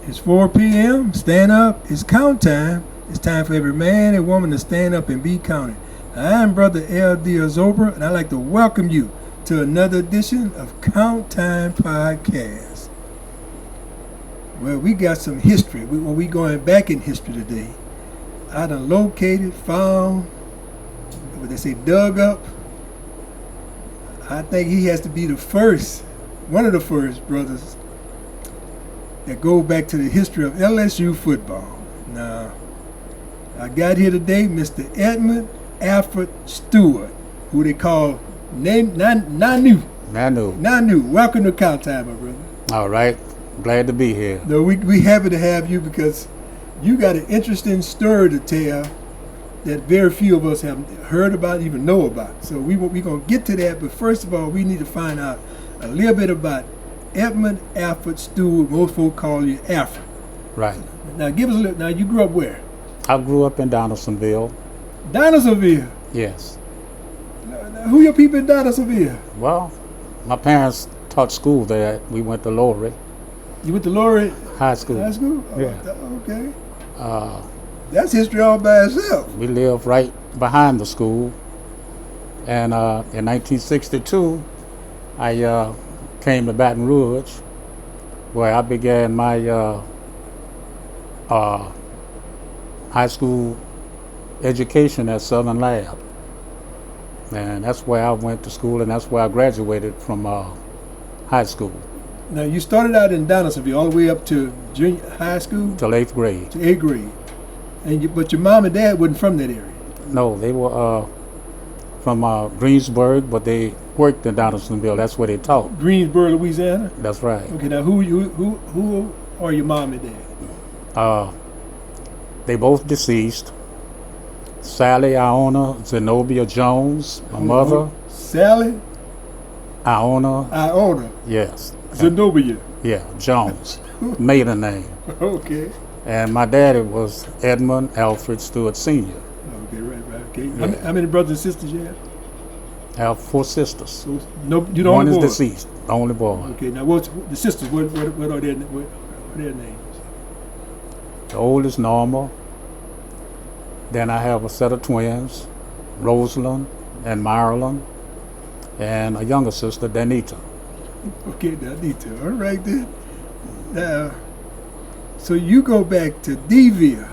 It's 4 p.m. Stand up. It's count time. It's time for every man and woman to stand up and be counted. I'm Brother L.D. Azobra, and I'd like to welcome you to another edition of Count Time Podcast. Well, we got some history. We going back in history today. I done located, found, what they say, dug up. I think he has to be the first, one of the first brothers that go back to the history of LSU football. Now, I got here today Mr. Edmund Alfred Stewart, who they call Nanu. Welcome to Count Time, my brother. All right. Glad to be here. No, we happy to have you because you got an interesting story to tell that very few of us have heard about, even know about. So we're going to get to that, but first of all, we need to find out a little bit about Edmund Alfred Stewart. Most folk call you Alfred. Right. Now, give us a little. Now, you grew up where? I grew up in Donaldsonville. Donaldsonville? Yes. Now, who your people in Donaldsonville? Well, my parents taught school there. We went to Lowry. You went to Lowry High School. High school? Oh, Yeah. Okay. That's history all by itself. We lived right behind the school. And in 1962, I came to Baton Rouge, where I began my high school education at Southern Lab. And that's where I went to school, and that's where I graduated from high school. Now, you started out in Donaldsonville all the way up to junior high school? Till 8th grade. To 8th grade. But your mom and dad wasn't from that area? No, they were from Greensburg, but they worked in Donaldsonville. That's where they taught. Greensburg, Louisiana? That's right. Okay, now who are your mom and dad? They both deceased. Sally Iona Zenobia Jones, my mother. Sally? Iona. Yes. Zenobia. Yeah, Jones. Maiden name. Okay. And my daddy was Edmund Alfred Stewart Sr. Okay, right. Okay. Yeah. How many brothers and sisters you have? I have 4 sisters. So, no, you don't. One is deceased, the only boy. Okay, now what's the sisters? What are their names? The oldest Norma. Then I have a set of twins, Rosalind and Marilyn, and a younger sister, Danita. Okay, Danita. All right then. Now, so you go back to Deville.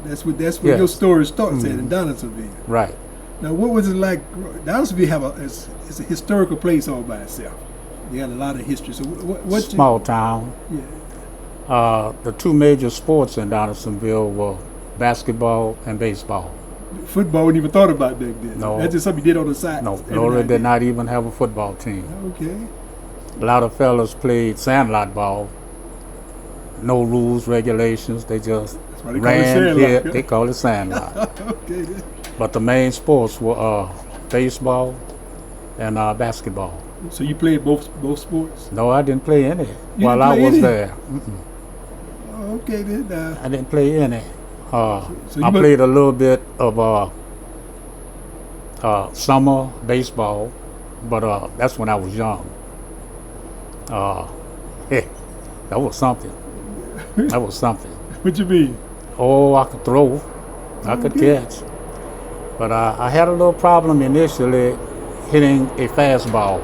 That's where yes. Your story starts at in Donaldsonville. Right. Now, what was it like? Donaldsonville it's a historical place all by itself. You got a lot of history. So what small town. Yeah. The 2 major sports in Donaldsonville were basketball and baseball. Football wasn't even thought about back then. No. That's just something you did on the side. No, Lowry did not even have a football team. Okay. A lot of fellas played sandlot ball. No rules, regulations. They just ran here. They call it sandlot. Okay. But the main sports were baseball and basketball. So you played both sports? No, I didn't play any while I was there. Okay then. I didn't play any. I played a little bit of summer baseball, but that's when I was young. That was something. That was something. What you mean? Oh, I could throw. I could catch. But I had a little problem initially hitting a fastball.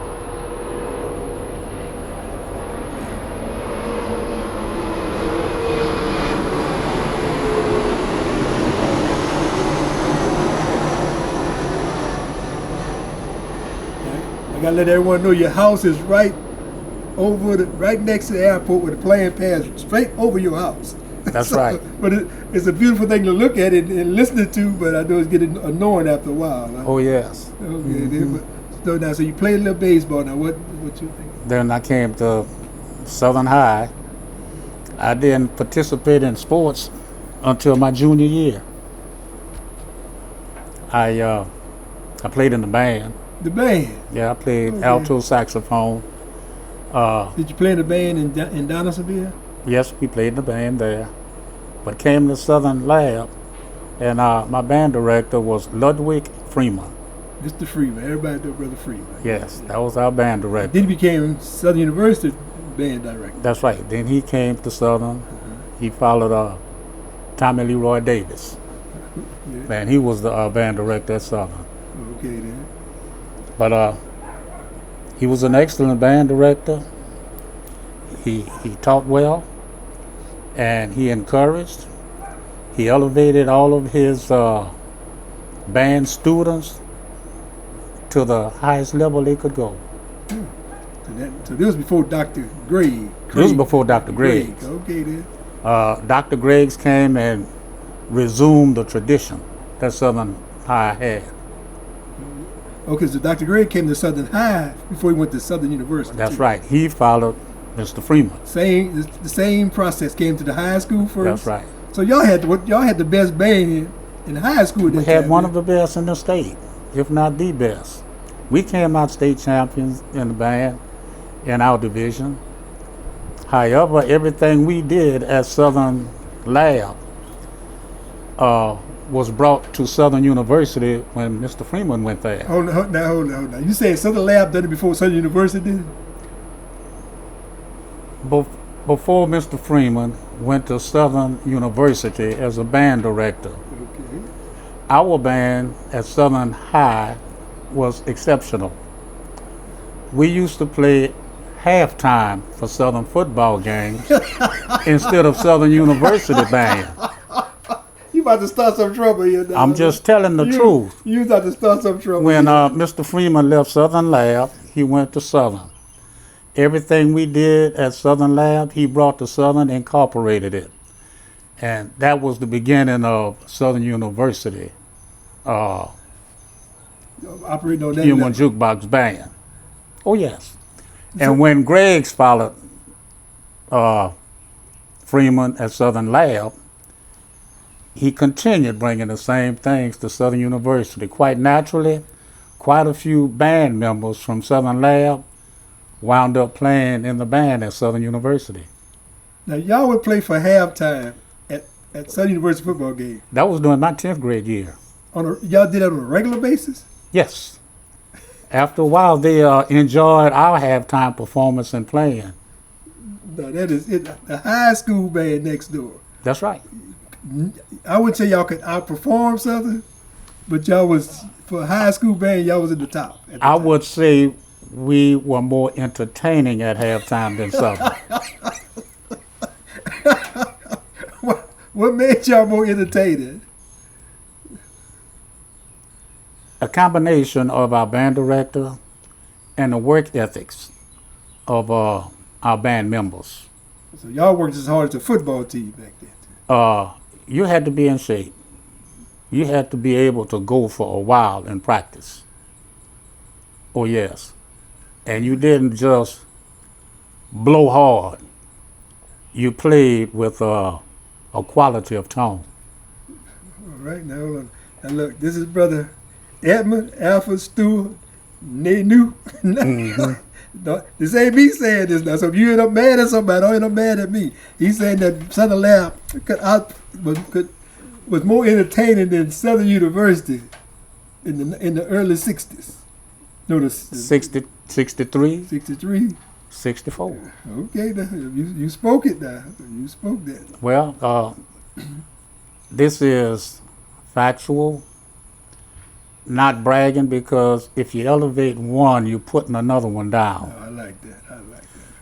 I gotta let everyone know your house is right next to the airport with a plane pass straight over your house. That's right. But it's a beautiful thing to look at and listen to, but I know it's getting annoying after a while. Right? Oh, yes. Okay, so you played a little baseball. Now, what you think? Then I came to Southern High. I didn't participate in sports until my junior year. I played in the band. The band? Yeah, I played alto saxophone. Did you play in the band in Donaldsonville? Yes, we played in the band there. But came to Southern Lab, and my band director was Ludwig Freeman. Mr. Freeman, everybody know Brother Freeman. Yes, that was our band director. Then he became Southern University band director. That's right. Then he came to Southern. He followed Tommy Leroy Davis. Yeah. And he was the band director at Southern. Okay then. But he was an excellent band director. He taught well, and he encouraged. He elevated all of his band students to the highest level they could go. So this was before Dr. Gregg. This was before Dr. Gregg. Okay then. Dr. Gregg came and resumed the tradition that Southern High had. Okay, so Dr. Gregg came to Southern High before he went to Southern University. That's right. He followed Mr. Freeman. The same process came to the high school first. That's right. So y'all had the best band in high school. At We that had time, one of the best in the state, if not the best. We came out state champions in the band in our division. However, everything we did at Southern Lab was brought to Southern University when Mr. Freeman went there. Hold on. You saying Southern Lab done it before Southern University did it? Before Mr. Freeman went to Southern University as a band director, Okay. our band at Southern High was exceptional. We used to play halftime for Southern football games instead of Southern University band. You about to start some trouble here now. I'm just telling the truth. You about to start some trouble. When here. Mr. Freeman left Southern Lab, he went to Southern. Everything we did at Southern Lab, he brought to Southern, incorporated it. And that was the beginning of Southern University Operating on that Human level. Jukebox Band. Oh, yes. And when Greggs followed Freeman at Southern Lab, he continued bringing the same things to Southern University. Quite naturally, quite a few band members from Southern Lab wound up playing in the band at Southern University. Now y'all would play for halftime at Southern University football game. That was during my 10th grade year. Y'all did that on a regular basis? Yes. After a while, they enjoyed our halftime performance and playing. No, that is it. The high school band next door. That's right. I would say y'all could outperform Southern, but y'all was, for a high school band, y'all was at the top. I would say we were more entertaining at halftime than Southern. What made y'all more entertaining? A combination of our band director and the work ethics of our band members. So y'all worked as hard as the football team back then. You had to be in shape. You had to be able to go for a while in practice. Oh, yes. And you didn't just blow hard. You played with a quality of tone. All right, now hold on. Now look, this is Brother Edmund Alfred Stewart. New. This ain't me saying this now. So if you end up mad at somebody, don't end up mad at me. He's saying that Southern Lab was more entertaining than Southern University in the early 60s. No, the 60, 63, 63. 64. Okay, now, you spoke it now. You spoke that. Well, this is factual, not bragging, because if you elevate one, you're putting another one down. Oh, I like that.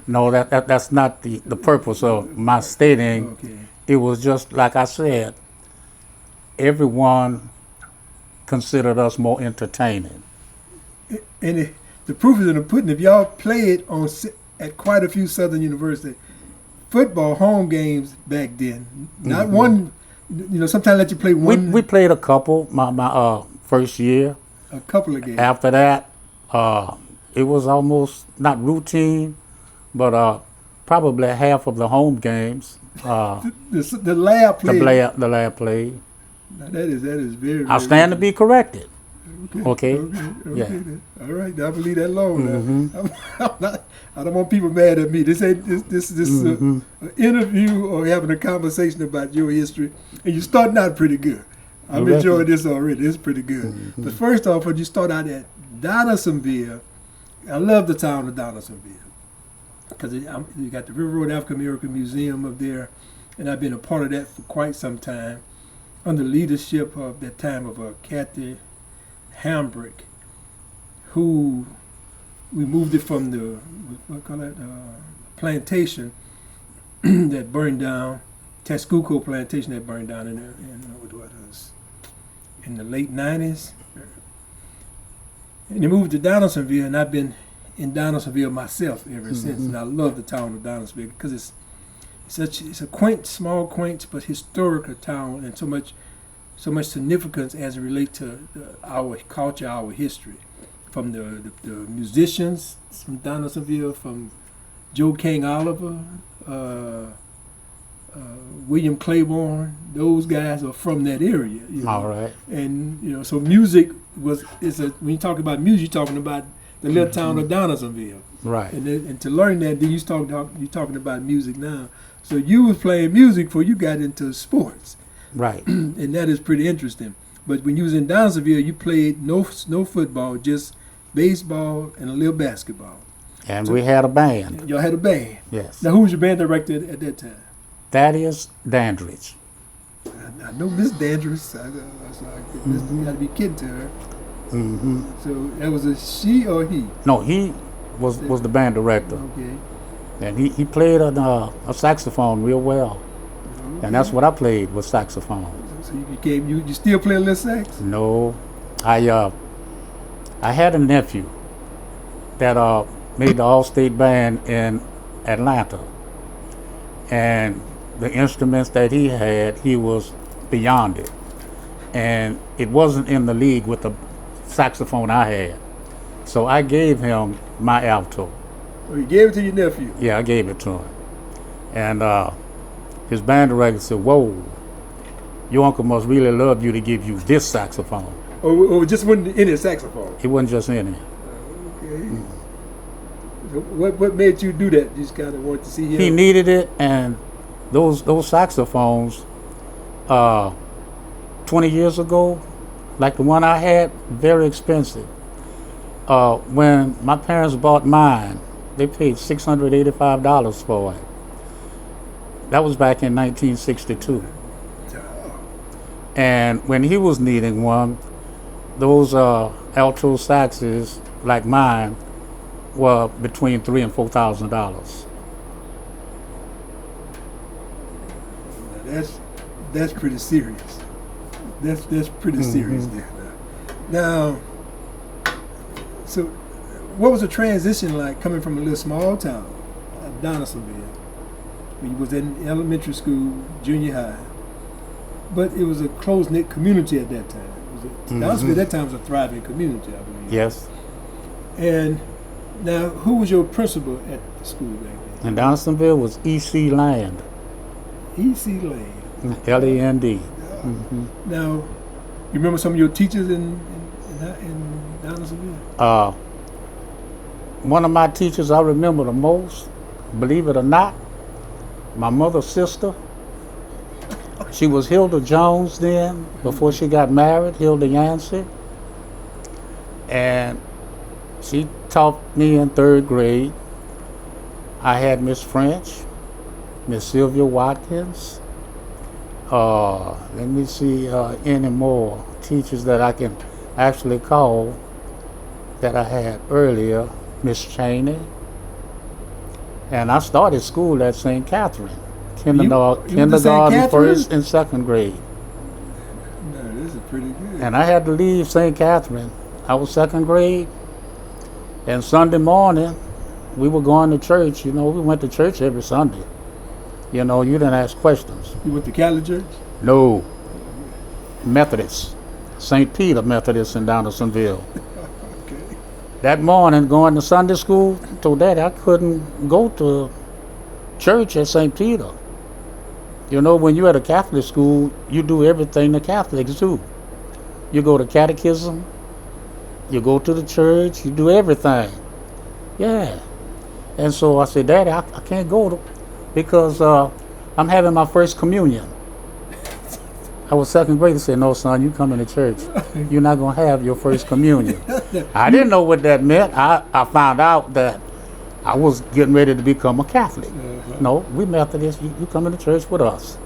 No, that's not the purpose of my stating. Okay. It was just like I said, everyone considered us more entertaining. And the proof is in the pudding. If y'all played at quite a few Southern University football home games back then, not one, sometimes let you play one. We played a couple my first year. A couple of games. After that, it was almost not routine, but probably half of the home games. The lab played. The lab played. Now that is very. I stand to be corrected. Okay. Yeah. Then. All right. Now I believe that alone. Now. I don't want people mad at me. This ain't this is an interview or having a conversation about your history, and you're starting out pretty good. I'm enjoying this already. It's pretty good. But first off, when you start out at Donaldsonville, I love the town of Donaldsonville. because you got the River Road African American Museum up there, and I've been a part of that for quite some time, under leadership of that time of Kathy Hambrick, who we moved it from the plantation that burned down, Texcoco plantation that burned down in the late 90s. And they moved to Donaldsonville, and I've been in Donaldsonville myself ever since. And I love the town of Donaldsonville because it's a quaint, small, but historical town, and so much significance as it relates to our culture, our history. From the musicians from Donaldsonville, from Joe King Oliver, William Claiborne, those guys are from that area. All right. And so music when you talk about music, you're talking about the little town of Donaldsonville. Right. And to learn that, then you're talking about music now. So you was playing music before you got into sports. Right. And that is pretty interesting. But when you was in Donaldsonville, you played no football, just baseball and a little basketball. And we had a band. Y'all had a band. Yes. Now, who was your band director at that time? Thaddeus Dandridge. I know Miss Dandridge. I got to be kidding to her. Mm-hmm. So that was a she or he? No, he was the band director. Okay. And he played a saxophone real well. Okay. And that's what I played, was saxophone. So you still play a little sax? No. I had a nephew that made the all-state band in Atlanta. And the instruments that he had, he was beyond it. And it wasn't in the league with the saxophone I had. So I gave him my alto. Oh, you gave it to your nephew? Yeah, I gave it to him. And his band director said, "Whoa, your uncle must really love you to give you this saxophone." Oh, it just wasn't in his saxophone? It wasn't just in it. Okay. So what made you do that? You just kind of wanted to see him? He needed it, and those saxophones, 20 years ago, like the one I had, very expensive. When my parents bought mine, they paid $685 for it. That was back in 1962. And when he was needing one, those alto saxes like mine were between $3,000 and $4,000. That's pretty serious. That's pretty serious there. Now, so what was the transition like coming from a little small town, Donaldsonville, where you was in elementary school, junior high, but it was a close-knit community at that time. Donaldsonville at that time was a thriving community, I believe. Yes. And now, who was your principal at the school back then? And Donaldsonville was E.C. Land. E.C. Land. L-A-N-D. Now, you remember some of your teachers in Donaldsonville? One of my teachers I remember the most, believe it or not, my mother's sister. She was Hilda Jones then, before she got married, Hilda Yancey. And she taught me in 3rd grade. I had Miss French, Miss Sylvia Watkins. Let me see any more teachers that I can actually call that I had earlier. Miss Cheney. And I started school at St. Catherine. Kindergarten, 1st and 2nd grade. No, this is pretty good. And I had to leave St. Catherine. I was 2nd grade. And Sunday morning, we were going to church. We went to church every Sunday. You didn't ask questions. You went to Catholic church? No. Methodist. St. Peter Methodist in Donaldsonville. Okay. That morning, going to Sunday school, told Daddy I couldn't go to church at St. Peter. When you're at a Catholic school, you do everything the Catholics do. You go to catechism, you go to the church, you do everything. Yeah. And so I said, Daddy, I can't go because I'm having my first communion. I was 2nd grade. He said, no, son, you coming to church. You're not going to have your first communion. I didn't know what that meant. I found out that I was getting ready to become a Catholic. Uh-huh. No, we Methodists, you come into church with us.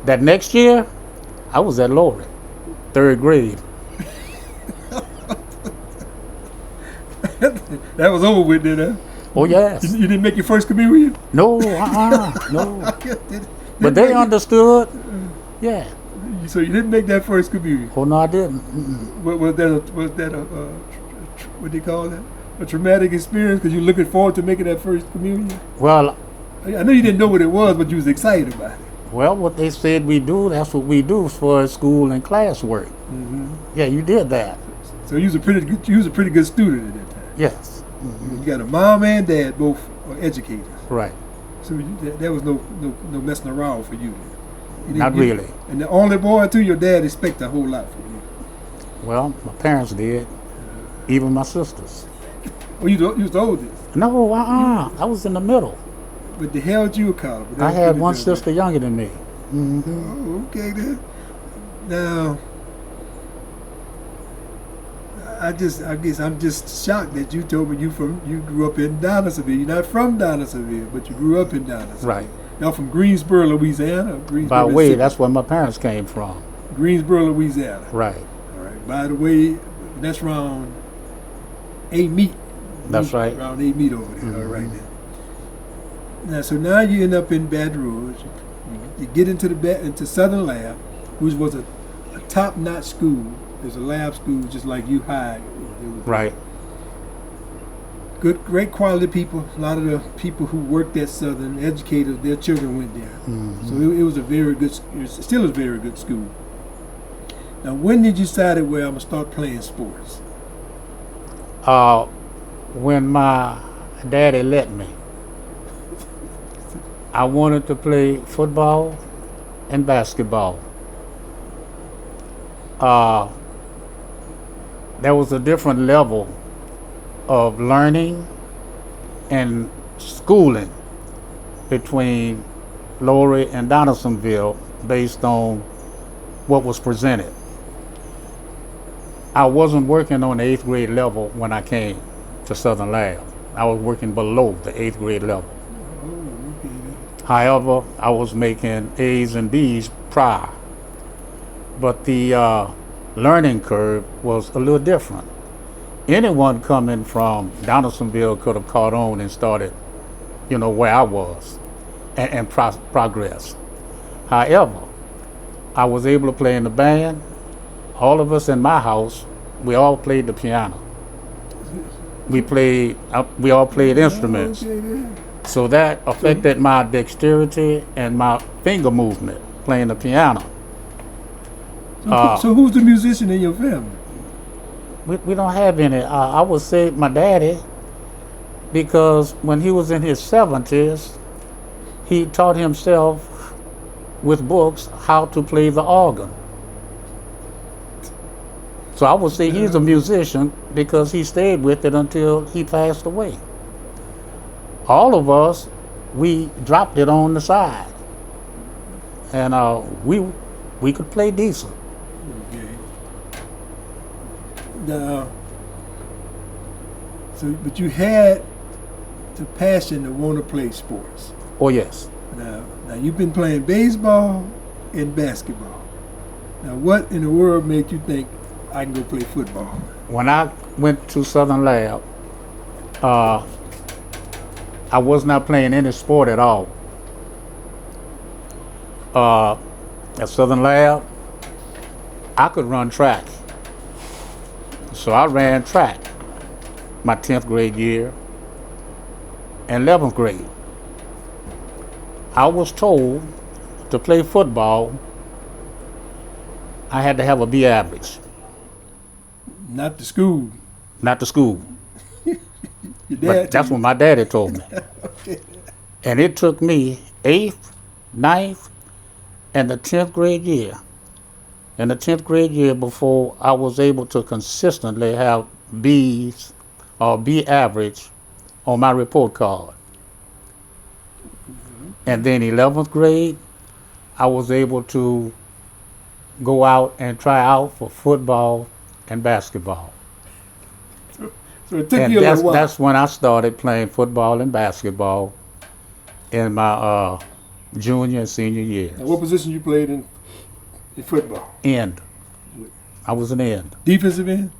That next year, I was at Lowry, third grade. That was over with then, huh? Oh, yes. You didn't make your first communion? No, no. Didn't But they make it? understood. Yeah. So you didn't make that first communion? Oh, no, I didn't. Mm-mm. Was that a what do you call that? A traumatic experience because you're looking forward to making that first communion? Well, I know you didn't know what it was, but you was excited about it. what they said we do, that's what we do for school and class work. Mm-hmm. Yeah, you did that. So you was a pretty good student at that time. Yes. You got a mom and dad, both are educators. Right. So there was no messing around for you. Not really. And the only boy too, your dad expect a whole lot from you. Well, my parents did. Even my sisters. Well, you was the oldest, No, I was in the middle. but they held you accountable. I had one sister younger than me. Oh, okay then. Now, I guess I'm just shocked that you told me you grew up in Donaldsonville. You're not from Donaldsonville, but you grew up in Donaldsonville. Right. Y'all from Greensboro, Louisiana. Greensboro, By the way, Mississippi. that's where my parents came from. Greensboro, Louisiana. Right. All right. By the way, that's around 8 meat. That's right. Around 8 meat over there. All right then. Now you end up in Baton Rouge. You get into Southern Lab, which was a top-notch school. There's a lab school just like you hired. Right. Great quality people. A lot of the people who worked at Southern, educators, their children went there. Mm-hmm. So it was a very good. It still is a very good school. Now, when did you decide, well, I'm gonna start playing sports? When my daddy let me, I wanted to play football and basketball. There was a different level of learning and schooling between Lowry and Donaldsonville based on what was presented. I wasn't working on the 8th grade level when I came to Southern Lab. I was working below the 8th grade level. Oh, okay. However, I was making A's and B's prior. But the learning curve was a little different. Anyone coming from Donaldsonville could have caught on and started, where I was and progress. However, I was able to play in the band. All of us in my house, we all played the piano. We all played instruments. Okay, then. So that affected my dexterity and my finger movement playing the piano. So who's the musician in your family? We don't have any. I would say my daddy, because when he was in his 70s, he taught himself with books how to play the organ. So I would say he's a musician because he stayed with it until he passed away. All of us, we dropped it on the side, and we could play decent. Okay. Now, but you had the passion to want to play sports. Oh yes. Now you've been playing baseball and basketball. Now, what in the world made you think I can go play football? When I went to Southern Lab, I was not playing any sport at all. At Southern Lab, I could run track. So I ran track my 10th grade year and 11th grade. I was told to play football, I had to have a B average, Not the school. not the school. Your But dad. that's what my daddy told me. Okay. And it took me 8th, 9th, and the 10th grade year. In the 10th grade year before I was able to consistently have B's or B average on my report card. And then 11th grade, I was able to go out and try out for football and basketball. So So it took And you a little while. that's when I started playing football and basketball in my junior and senior years. Now, what position you played in football? End. I was an end. Defensive end?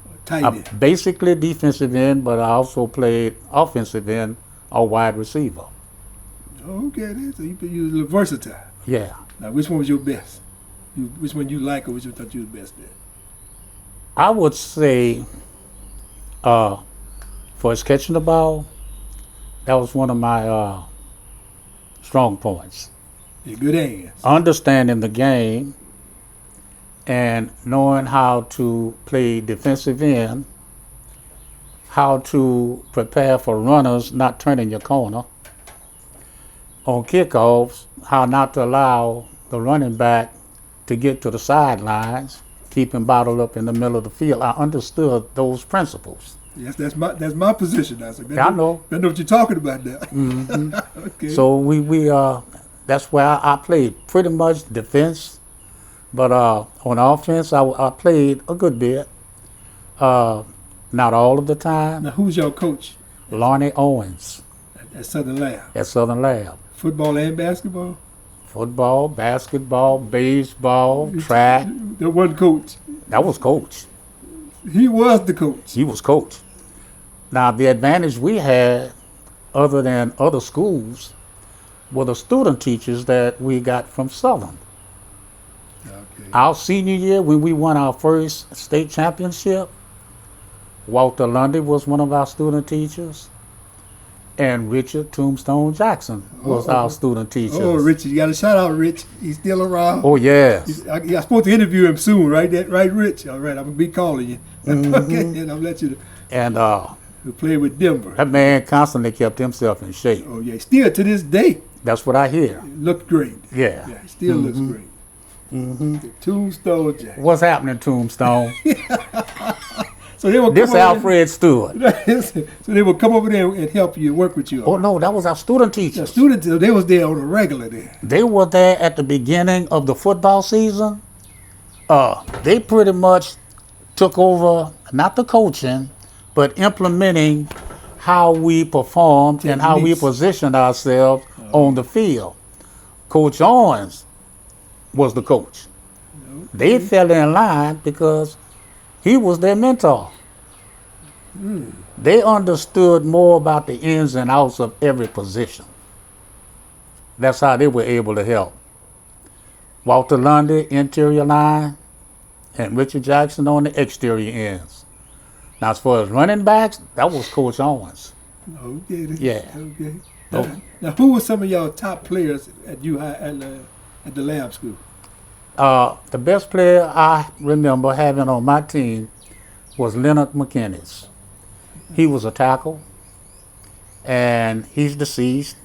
Or tight end? Basically defensive end, but I also played offensive end or wide receiver. Okay, then. So you were a little versatile. Yeah. Now, which one was your best? Which one you like, or which one thought you were the best at? I would say, for his catching the ball, that was one of my strong points. Yeah, good hands. Understanding the game and knowing how to play defensive end, how to prepare for runners not turning your corner. On kickoffs, how not to allow the running back to get to the sidelines, keep him bottled up in the middle of the field. I understood those principles. Yes, that's my position. I said, I know. I know what you're talking about now. Mm-hmm. Okay. So we that's where I played pretty much defense, but on offense I played a good bit. Not all of the time. Now, who's your coach Lonnie Owens at Southern Lab? at Southern Lab. Football and basketball? Football, basketball, baseball, track. The one coach. That was coach. He was the coach. He was coach. Now the advantage we had, other than other schools, were the student teachers that we got from Southern. Okay. Our senior year, when we won our first state championship, Walter Lundy was one of our student teachers, and Richard Tombstone Jackson was our student teacher. Oh, Richard, you got to shout out Rich. He's still around. Oh, yes. I'm supposed to interview him soon, right? Right, Rich? All right, I'm going to be calling you. Mm-hmm. Okay, and I'll let you And who played with Denver. that man constantly kept himself in shape. Oh, yeah. Still to this day, That's what I hear. looked great. Yeah. Yeah, he still looks great. Mm-hmm. The Tombstone Jack. What's happening, Tombstone? So they would This come over Alfred Stewart. there- so they would come over there and help you, work with you. Oh, no, that was our student The teachers. students, they was there on a regular there. They were there at the beginning of the football season. They pretty much took over, not the coaching, but implementing how we performed and how we Techniques. positioned ourselves on the field. Coach Owens was the coach. They fell in line because he was their mentor. They understood more about the ins and outs of every position. That's how they were able to help. Walter Lundy, interior line, and Richard Jackson on the exterior ends. Now, as far as running backs, that was Coach Owens. Okay. then. Yeah. Okay. Oh. Now, who were some of y'all top players at the lab school? The best player I remember having on my team was Leonard McKinnis. He was a tackle, and he's deceased.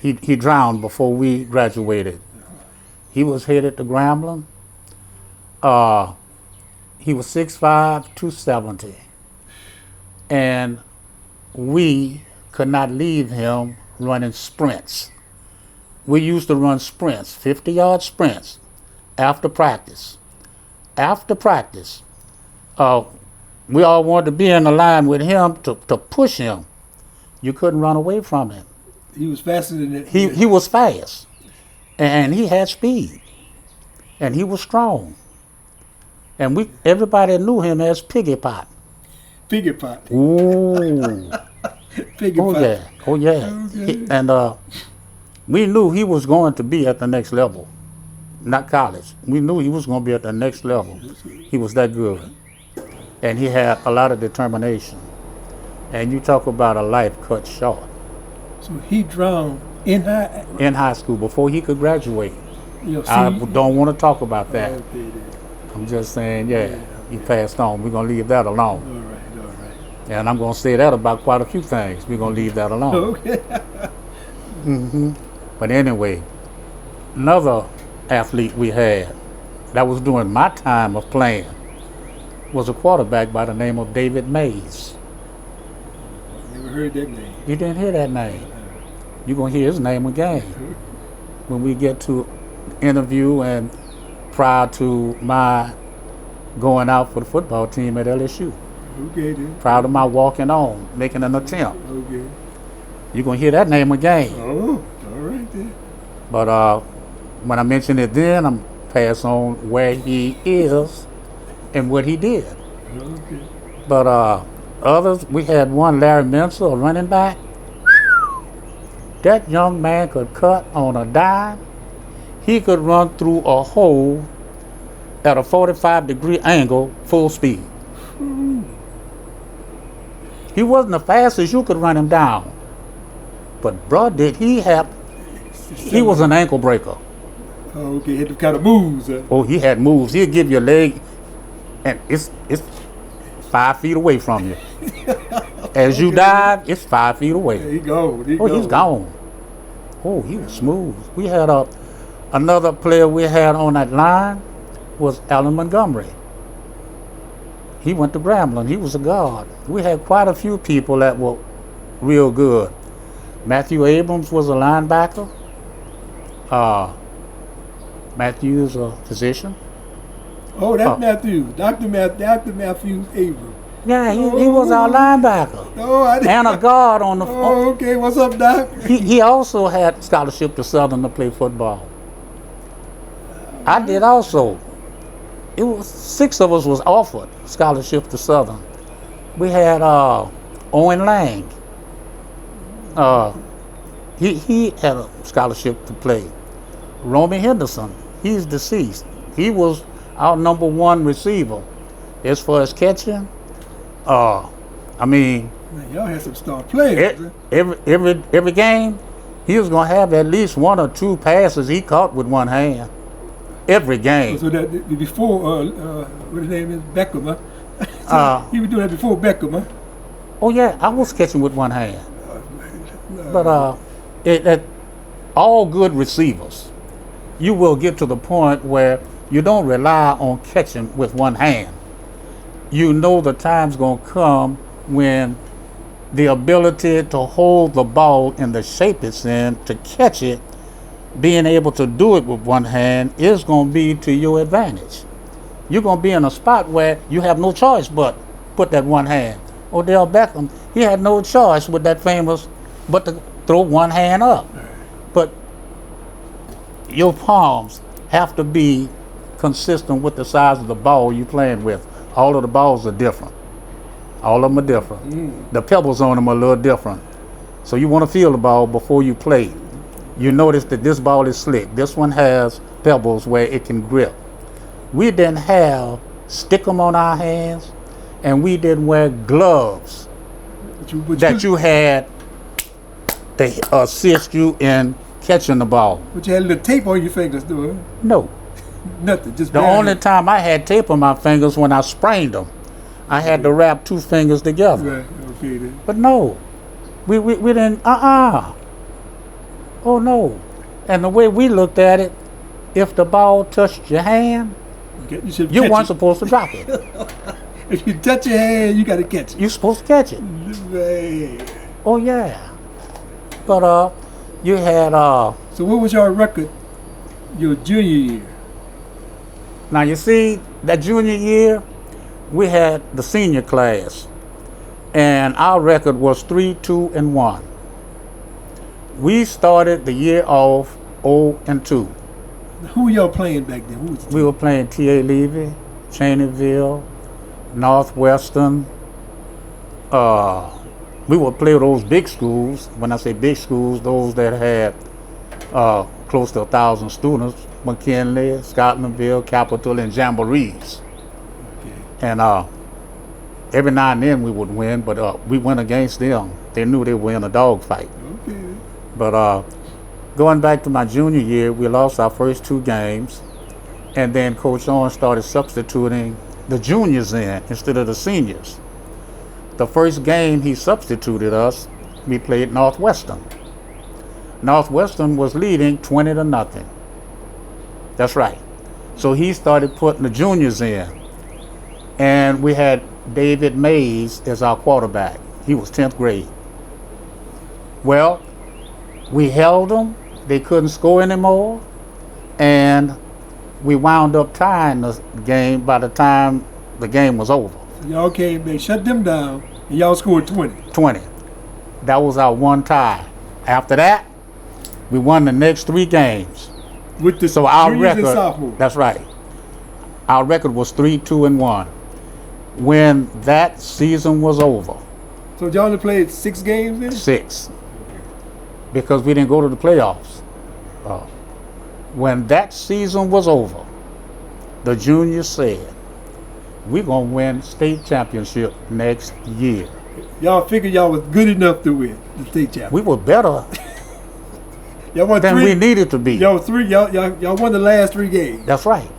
He drowned before we graduated. He was headed to Grambling. He was 6'5", 270. And we could not leave him running sprints. We used to run sprints, 50-yard sprints, after practice. After practice, we all wanted to be in the line with him to push him. You couldn't run away from him. He was faster than that. He was fast, and he had speed, and he was strong. And everybody knew him as Piggy Pot. Piggy pot. Ooh. Piggy Oh pot. yeah, oh yeah. Okay. And we knew he was going to be at the next level, not college. We knew he was going to be at the next level. He was that good, and he had a lot of determination. And you talk about a life cut short. So he drowned in In high school before he could graduate. I senior- don't want to talk about that. Okay, then. I'm just saying, yeah, he passed on. We're going to leave that alone. All right. And I'm going to say that about quite a few things. We're going to leave that alone. Okay. But anyway, another athlete we had that was during my time of playing was a quarterback by the name of David Mays. Never heard that name. You didn't hear that name. You're going to hear his name again when we get to interview and prior to my going out for the football team at LSU. Okay, then. prior to my walking on, making an attempt. Okay. You're going to hear that name again. Oh, all right then. But when I mention it then, I'm pass on where he is and what he did. Okay. But others, we had one, Larry Menzel, a running back. That young man could cut on a dime. He could run through a hole at a 45-degree angle, full speed. He wasn't the fastest you could run him down. But bro, did he was an ankle breaker. Oh, okay, had the kind of moves. Oh, he had moves. He'll give you a leg, and it's 5 feet away from you. As you dive, it's 5 feet away. He gone. He's gone. Oh, he was smooth. We had another player we had on that line was Allen Montgomery. He went to Grambling. He was a guard. We had quite a few people that were real good. Matthew Abrams was a linebacker. Matthew's a physician. Oh, that's Matthew. Dr. Matthew Abrams. Yeah, he was our linebacker. Oh, I didn't. And a guard on the Oh, okay. What's up, Doc? He also had scholarship to Southern to play football. I did also. It was 6 of us was offered scholarship to Southern. We had Owen Lang. He had a scholarship to play. Romy Henderson, he's deceased. He was our number 1 receiver. As far as catching, Man, y'all had some star players. every game, he was gonna have at least 1 or 2 passes he caught with one hand. Every game. So that before what his name is, Beckham, huh? He was doing that before Beckham, huh? Oh yeah, I was catching with one hand. But all good receivers, you will get to the point where you don't rely on catching with one hand. You know the time's gonna come when the ability to hold the ball in the shape it's in, to catch it, being able to do it with one hand is gonna be to your advantage. You're gonna be in a spot where you have no choice but put that one hand. Odell Beckham, he had no choice with that famous but to throw one hand up. But your palms have to be consistent with the size of the ball you're playing with. All of the balls are different. All of them are different. The pebbles on them are a little different. So you want to feel the ball before you play. You notice that this ball is slick. This one has pebbles where it can grip. We didn't have stick 'em on our hands, and we didn't wear gloves that you had to assist you in catching the ball. But you had a little tape on your fingers, though. Huh? No. Nothing. Just The only time I had tape on my fingers when I sprained them. I had to wrap 2 fingers together. Right. Okay then. But no, we didn't. Oh no. And the way we looked at it, if the ball touched your hand, you weren't supposed to drop it. If you touch your hand, you got to catch it. You're supposed to catch it. Man. Oh yeah. But you had So what was your record your junior year? Now you see that junior year, we had the senior class, and our record was 3-2-1. We started the year off 0-2. Who were y'all playing back then? Who was the We were playing T.A. Levy, Cheneyville, Northwestern. We would play those big schools. When I say big schools, those that had close to 1,000 students: McKinley, Scotlandville, Capitol, and Jamborees. Okay. And every now and then we would win, but we went against them. They knew they were in a dogfight. Okay. But going back to my junior year, we lost our first 2 games, and then Coach Owen started substituting the juniors in instead of the seniors. The first game he substituted us, we played Northwestern. Northwestern was leading 20-0. That's right. So he started putting the juniors in, and we had David Mays as our quarterback. He was 10th grade. Well, we held them. They couldn't score anymore, and we wound up tying the game by the time the game was over. Y'all came, they shut them down, and y'all scored 20. 20. That was our one tie. After that, we won the next 3 games. With the So our juniors and record, sophomores. that's right. Our record was 3-2-1. When that season was over, So y'all only played 6 games then? 6, because we didn't go to the playoffs. When that season was over, the juniors said, we're going to win state championship next year. Y'all figured y'all was good enough to win the state championship. We were better Y'all won than 3. we needed to be. Y'all won the last 3 games. That's right.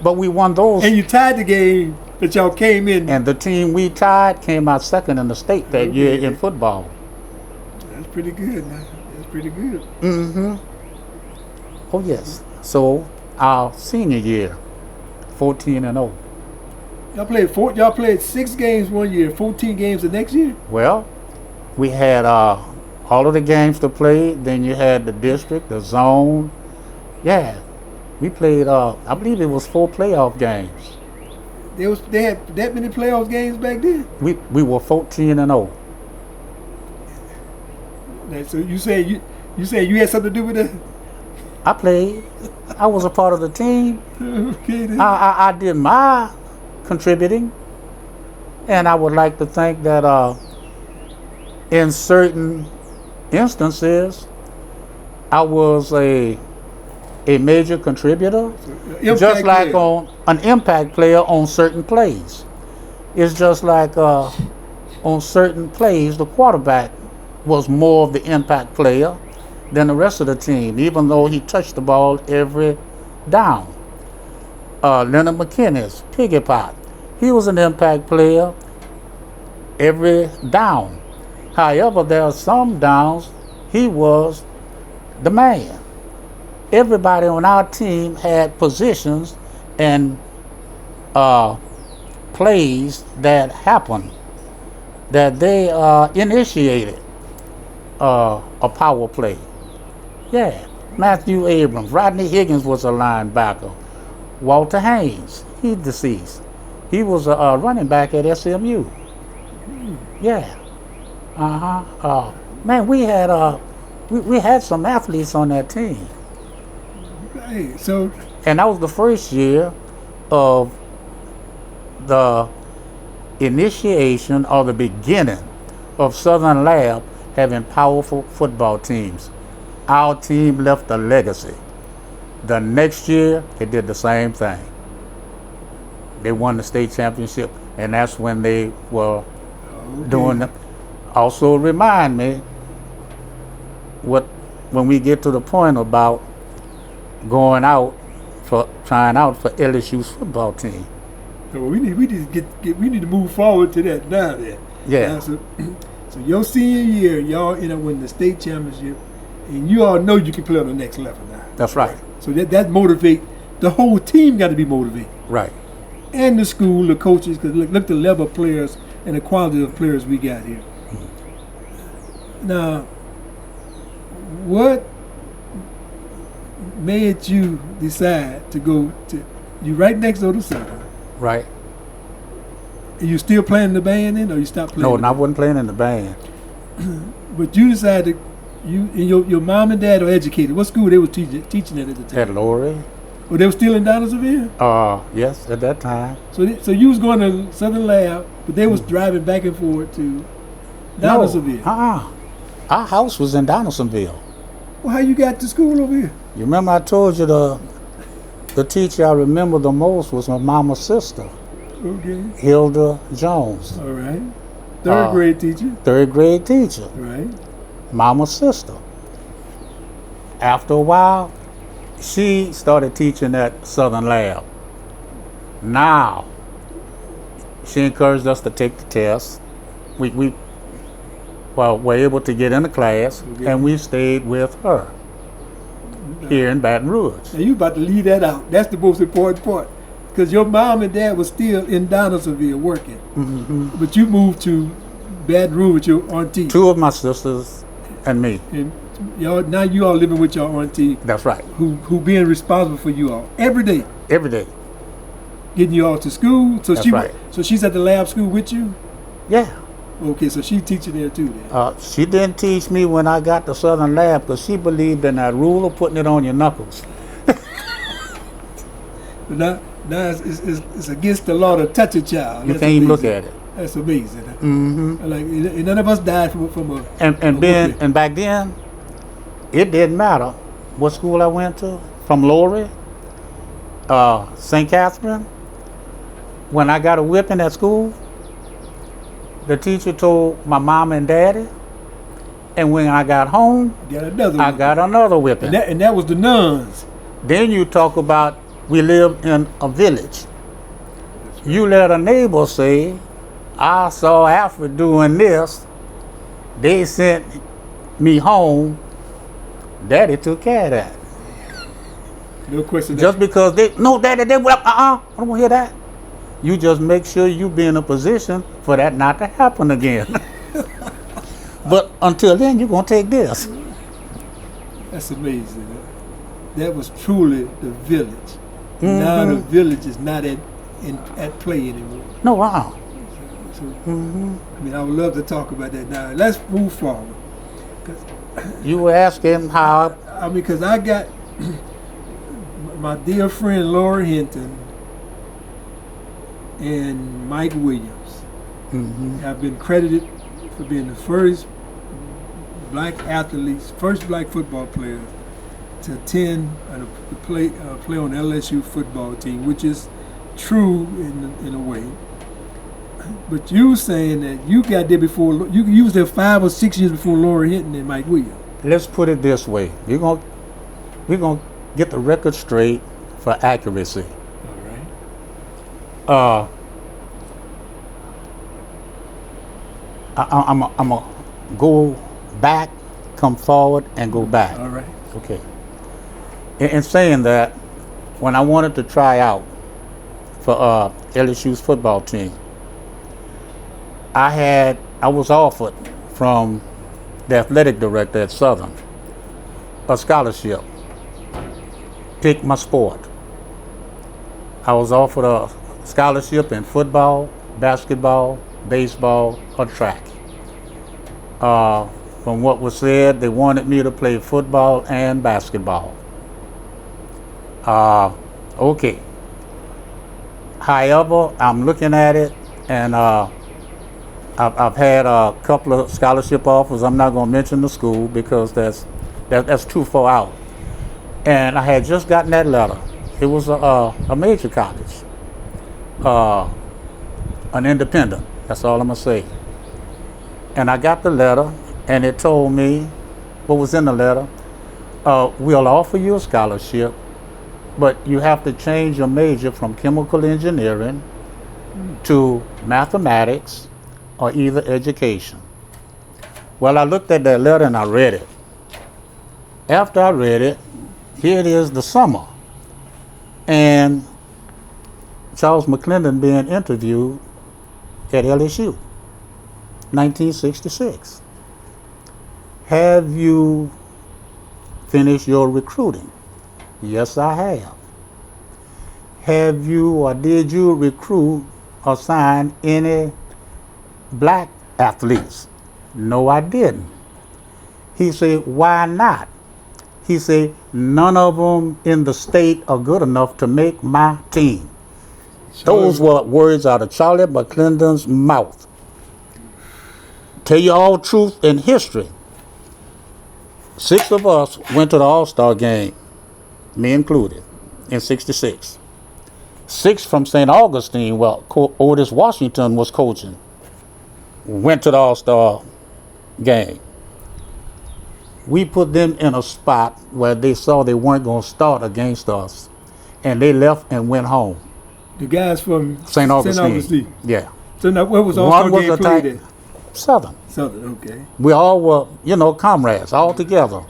But we won those. And you tied the game that y'all came in. And the team we tied came out second in the state that year in football. That's pretty good, man. That's pretty good. Mm-hmm. Oh, yes. So our senior year, 14-0. Y'all played 6 games one year, 14 games the next year? Well, we had all of the games to play. Then you had the district, the zone. Yeah. We played, I believe it was 4 playoff games. They had that many playoff games back then? We were 14-0. Now, so you say you had something to do with that? I played. I was a part of the team. Okay, then. I did my contributing. And I would like to think that in certain instances, I was a major contributor, just like on an impact player on certain plays. It's just like on certain plays, the quarterback was more of the impact player than the rest of the team, even though he touched the ball every down. Leonard McKinney's Piggy Pot, he was an impact player every down. However, there are some downs he was the man. Everybody on our team had positions and plays that happened that they initiated a power play. Yeah, Matthew Abrams, Rodney Higgins was a linebacker. Walter Haynes, he's deceased. He was a running back at SMU. Yeah. Man, we had some athletes on that team. Hey, so And that was the first year of the initiation or the beginning of Southern Lab having powerful football teams. Our team left a legacy. The next year, it did the same thing. They won the state championship, and that's when they were doing it. Also remind me when we get to the point about trying out for LSU's football team. So we need to move forward to that now. Then. Yeah. Now, so your senior year, y'all end up winning the state championship, and you all know you can play on the next level now. That's right. So that motivate the whole team. Got to be motivated, Right. and the school, the coaches, because look the level of players and the quality of players we got here. Now, what made you decide to go to? You right next door to Southern. Right. Are you still playing in the band then, or you stopped playing? No, in I wasn't playing in the band. But you decided you and your mom and dad are educated. What school they was teaching at the time? At Lowry. Oh, they were still in Donaldsonville? Yes, at that time. So you was going to Southern Lab, but they was driving back and forth to Donaldsonville. No. Our house was in Donaldsonville. Well, how you got to school over here? You remember I told you the teacher I remember the most was my mama's sister, Okay. Hilda Jones. All right. Third grade teacher. Third grade teacher. All right. Mama's sister. After a while, she started teaching at Southern Lab. Now, she encouraged us to take the test. We were able to get in the class, and we stayed with her here in Baton Rouge. Now you about to leave that out. That's the most important part. Because your mom and dad was still in Donaldsonville working. Mm-hmm. But you moved to Baton Rouge with your auntie. 2 of my sisters and me. And now you all living with your auntie. That's right. Who being responsible for you all every day. Every day. getting you all to school. So That's right. So she's at the lab school with you. Yeah. Okay, so she teaching there too. Then. She didn't teach me when I got to Southern Lab because she believed in that rule of putting it on your knuckles. But now it's against the law to touch a child. You can't even look at it. That's amazing. Mm-hmm. Like none of us died from a. And back then, it didn't matter what school I went to. From Lowry, St. Catherine. When I got a whipping at school, the teacher told my mom and daddy, and when I got home, I got another whipping. And that was the nuns. Then you talk about we lived in a village. Right. You let a neighbor say, I saw Alfred doing this. They sent me home. Daddy took care of that. No question. Just because Daddy, they were I don't want to hear that. You just make sure you be in a position for that not to happen again. But until then, you're going to take this. That's amazing. That was truly the village. Mm-hmm. Now the village is not at play anymore. No, wow. So, I mean, I would love to talk about that now. Let's move forward. You were asking how... I mean, because I got my dear friend Laura Hinton and Mike Williams have been credited for being the first black athletes, first black football players to attend to play on the LSU football team, which is true in a way. But you saying that you got there before, you was there 5 or 6 years before Laura Hinton and Mike Williams. Let's put it this way: we're gonna get the record straight for accuracy. All right. I'm gonna go back, come forward, and go back. All right. Okay. In saying that, when I wanted to try out for LSU's football team, I was offered from the athletic director at Southern a scholarship. Pick my sport. I was offered a scholarship in football, basketball, baseball, or track. From what was said, they wanted me to play football and basketball. Okay. However, I'm looking at it, and I've had a couple of scholarship offers. I'm not going to mention the school because that's too far out. And I had just gotten that letter. It was a major college, an independent. That's all I'm going to say. And I got the letter, and it told me what was in the letter. We'll offer you a scholarship, but you have to change your major from chemical engineering to mathematics or either education. Well, I looked at that letter and I read it. After I read it, here it is, the summer, and Charles McClendon being interviewed at LSU, 1966. Have you finished your recruiting? Yes, I have. Have you or did you recruit or sign any black athletes? No, I didn't. He said, why not? He said, none of them in the state are good enough to make my team. Those were words out of Charlie McClendon's mouth. Tell you all truth in history. 6 of us went to the All-Star game, me included, in '66. 6 from St. Augustine, well, Otis Washington was coaching, went to the All-Star game. We put them in a spot where they saw they weren't going to start against us, and they left and went home. The guys from St. Augustine. Yeah. So now, what was All-Star game played at? Southern. Southern, okay. We all were, comrades, all together.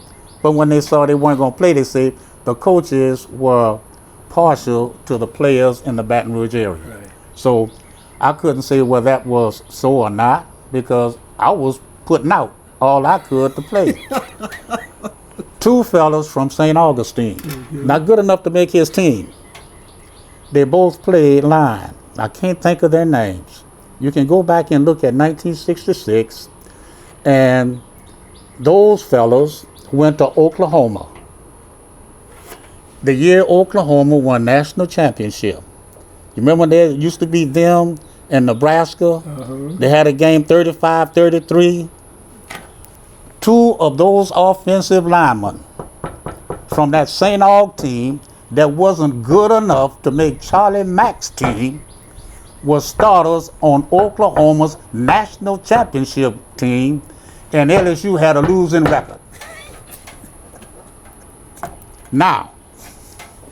But when they saw they weren't going to play, they said the coaches were partial to the players in the Baton Rouge area. Right. So I couldn't say whether that was so or not, because I was putting out all I could to play. 2 fellas from St. Augustine, not good enough to make his team. They both played line. I can't think of their names. You can go back and look at 1966, and those fellows went to Oklahoma. The year Oklahoma won national championship. You remember when there used to be them and Nebraska? They had a game 35-33. Two of those offensive linemen from that St. Aug team that wasn't good enough to make Charlie Mack's team was starters on Oklahoma's national championship team, and LSU had a losing record. Now,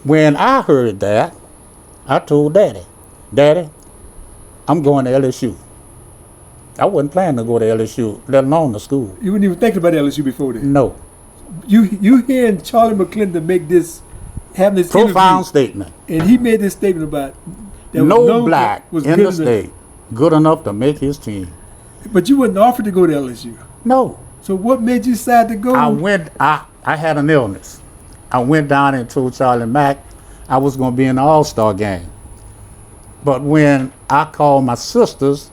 when I heard that, I told Daddy, I'm going to LSU. I wasn't planning to go to LSU, let alone the school. You weren't even thinking about LSU before then. No. You hearing Charlie McClendon make this, having this Profound interview, statement. and he made this statement about that No black was in good the state good enough to make his team. But you wasn't offered to go to LSU. No. So what made you decide to go? I had an illness. I went down and told Charlie Mack I was going to be in the All-Star game. But when I called my sisters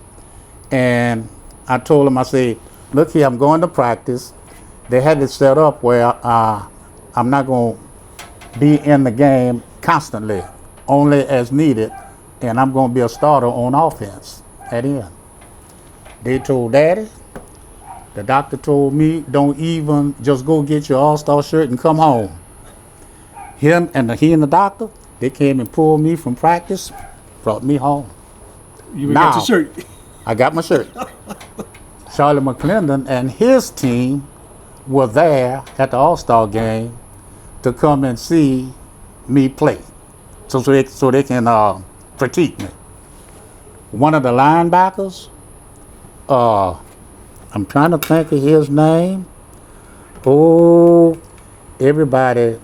and I told them, I said, look here, I'm going to practice. They had it set up where I'm not going to be in the game constantly, only as needed, and I'm going to be a starter on offense at the end. They told Daddy. The doctor told me, don't even just go get your All-Star shirt and come home. He and the doctor, they came and pulled me from practice, brought me home. You got your shirt. I got my shirt. Charlie McClendon and his team were there at the All-Star game to come and see me play, so they can critique me. One of the linebackers, I'm trying to think of his name. Oh, everybody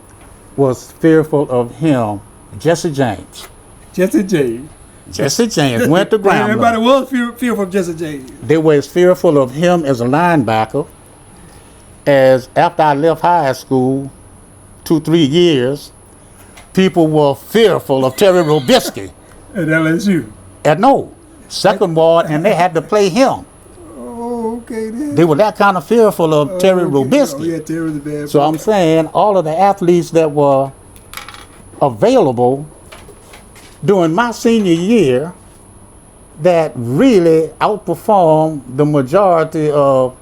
was fearful of him. Jesse James. Jesse James. Jesse James went to Grambling. Everybody was fearful of Jesse James. They were as fearful of him as a linebacker as after I left high school, 2-3 years, people were fearful of Terry Robisky. At LSU. Second ward, and they had to play him. Oh, okay then. They were that kind of fearful of Terry Robisky. Oh, yeah, Terry was a bad So I'm saying all of the athletes that were available during my senior year that really outperformed the majority of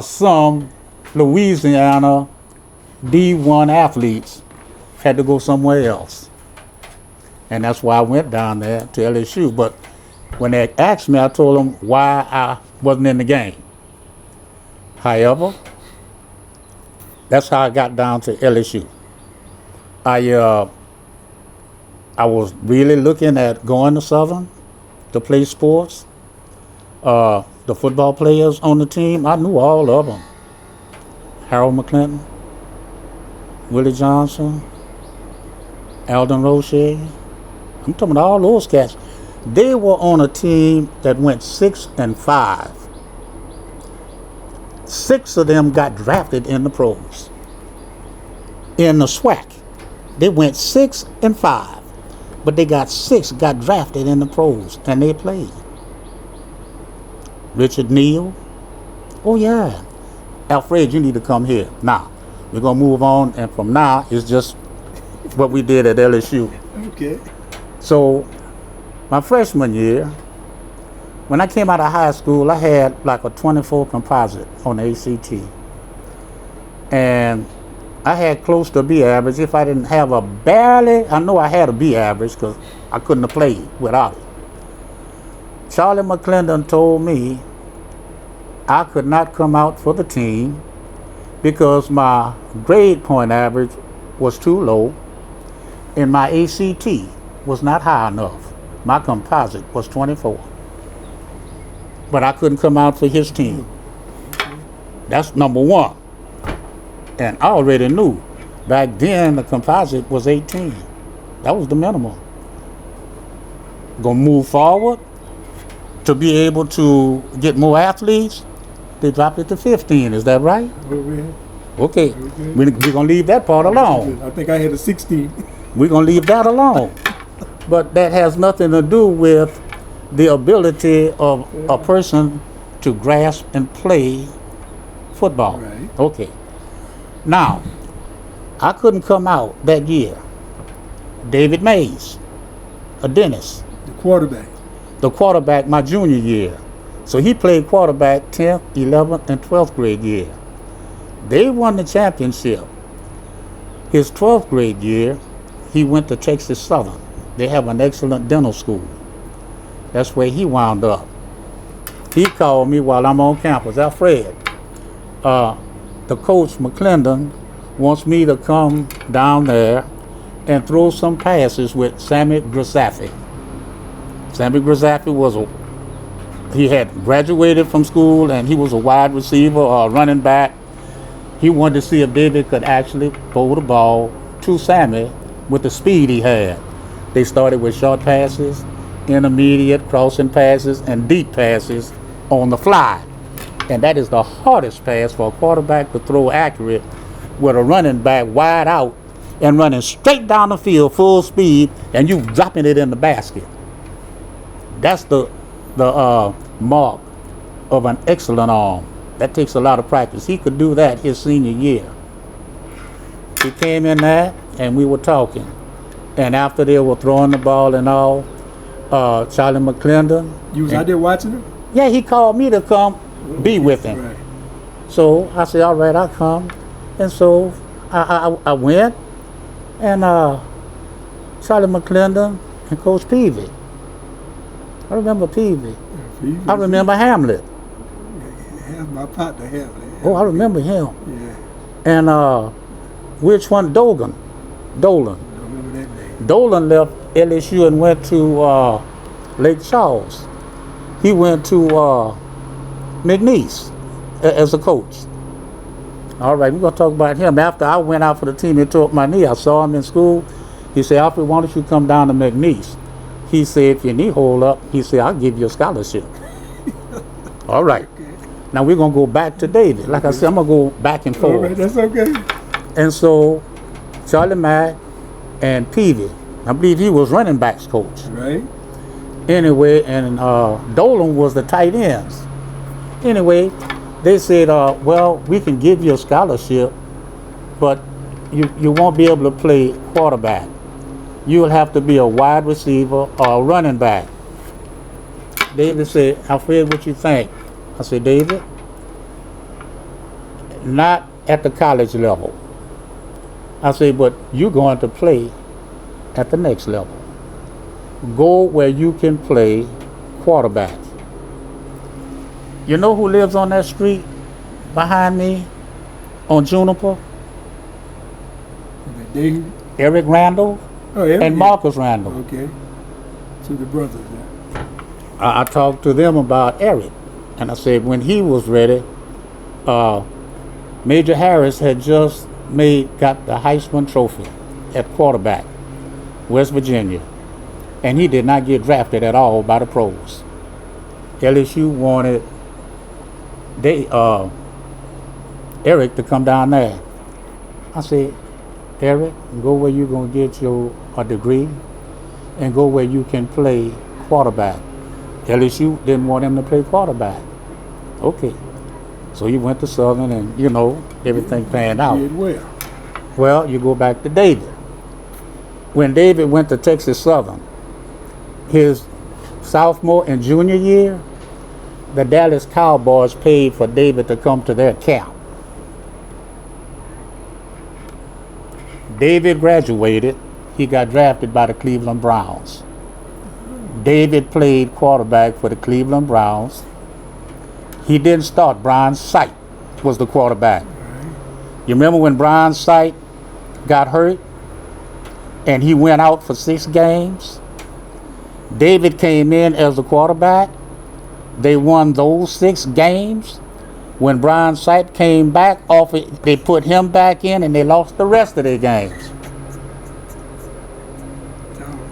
some Louisiana D1 athletes had to go somewhere else. And that's why I went down there to LSU. But when they asked me, I told them why I wasn't in the game. However, that's how I got down to LSU. I was really looking at going to Southern to play sports. The football players on the team, I knew all of them. Harold McClinton, Willie Johnson, Alden Roche. I'm talking about all those cats. They were on a team that went 6-5. 6 of them got drafted in the pros. In the SWAC, they went 6-5, but they got 6 got drafted in the pros, and they played. Richard Neal. Oh yeah. Alfred, you need to come here. Now, we're gonna move on, and from now it's just what we did at LSU. Okay. So, my freshman year, when I came out of high school, I had like a 24 composite on the ACT. And I had close to a B average. If I didn't have a barely, I know I had a B average because I couldn't have played without it. Charlie McClendon told me I could not come out for the team because my grade point average was too low and my ACT was not high enough. My composite was 24. But I couldn't come out for his team. That's number one. And I already knew back then the composite was 18. That was the minimum. Gonna move forward to be able to get more athletes, they dropped it to 15. Is that right? Okay. We're gonna leave that part alone. I think I had a 16. We're going to leave that alone. But that has nothing to do with the ability of a person to grasp and play football. Right. Okay. Now, I couldn't come out that year. David Mays, a dentist, The quarterback. my junior year. So he played quarterback 10th, 11th, and 12th grade year. They won the championship. His 12th grade year, he went to Texas Southern. They have an excellent dental school. That's where he wound up. He called me while I'm on campus. Alfred, the coach, McClendon, wants me to come down there and throw some passes with Sammy Grisafi. Sammy Grisafi he had graduated from school and he was a wide receiver or a running back. He wanted to see if David could actually throw the ball to Sammy with the speed he had. They started with short passes, intermediate, crossing passes, and deep passes on the fly. And that is the hardest pass for a quarterback to throw accurate with a running back wide out and running straight down the field full speed and you dropping it in the basket. That's the mark of an excellent arm. That takes a lot of practice. He could do that his senior year. He came in there and we were talking. And after they were throwing the ball and all, Charlie McClendon. You was out there watching him? Yeah, he called me to come be with him. Right. So I said, all right, I'll come. And so I went, and Charlie McClendon and Coach Peavy. I remember Peavy. I remember Hamlet. Yeah, my partner Hamlet. Oh, I remember him. Yeah. And which one? Dolan. I don't remember that name. Dolan left LSU and went to Lake Charles. He went to McNeese as a coach. All right, we're going to talk about him. After I went out for the team and tore up my knee, I saw him in school. He said, Alfred, why don't you come down to McNeese? He said, if your knee hold up, he said, I'll give you a scholarship. All right. Okay. Now we're going to go back to David. Like I said, I'm going to go back and forth. All right, that's okay. And so Charlie Mack and Peavy, I believe he was running backs coach. Right. Anyway, and Dolan was the tight ends. Anyway, they said, well, we can give you a scholarship, but you won't be able to play quarterback. You'll have to be a wide receiver or a running back. David said, Alfred, what you think? I said, David, not at the college level. I said, but you're going to play at the next level. Go where you can play quarterback. You know who lives on that street behind me on Juniper? Okay, David. Eric Randall Oh, Eric. and Marcus Randall. Okay. To the brothers. Yeah. I talked to them about Eric, and I said when he was ready, Major Harris had just got the Heisman Trophy at quarterback, West Virginia, and he did not get drafted at all by the pros. LSU wanted Eric to come down there. I said, Eric, go where you're going to get a degree and go where you can play quarterback. LSU didn't want him to play quarterback. Okay. So he went to Southern and, everything panned out. Did well. Well, you go back to David. When David went to Texas Southern, his sophomore and junior year, the Dallas Cowboys paid for David to come to their camp. David graduated. He got drafted by the Cleveland Browns. David played quarterback for the Cleveland Browns. He didn't start. Brian Sight was the quarterback. You remember when Brian Sight got hurt and he went out for 6 games? David came in as the quarterback. They won those 6 games. When Brian Sight came back off it, they put him back in and they lost the rest of their games.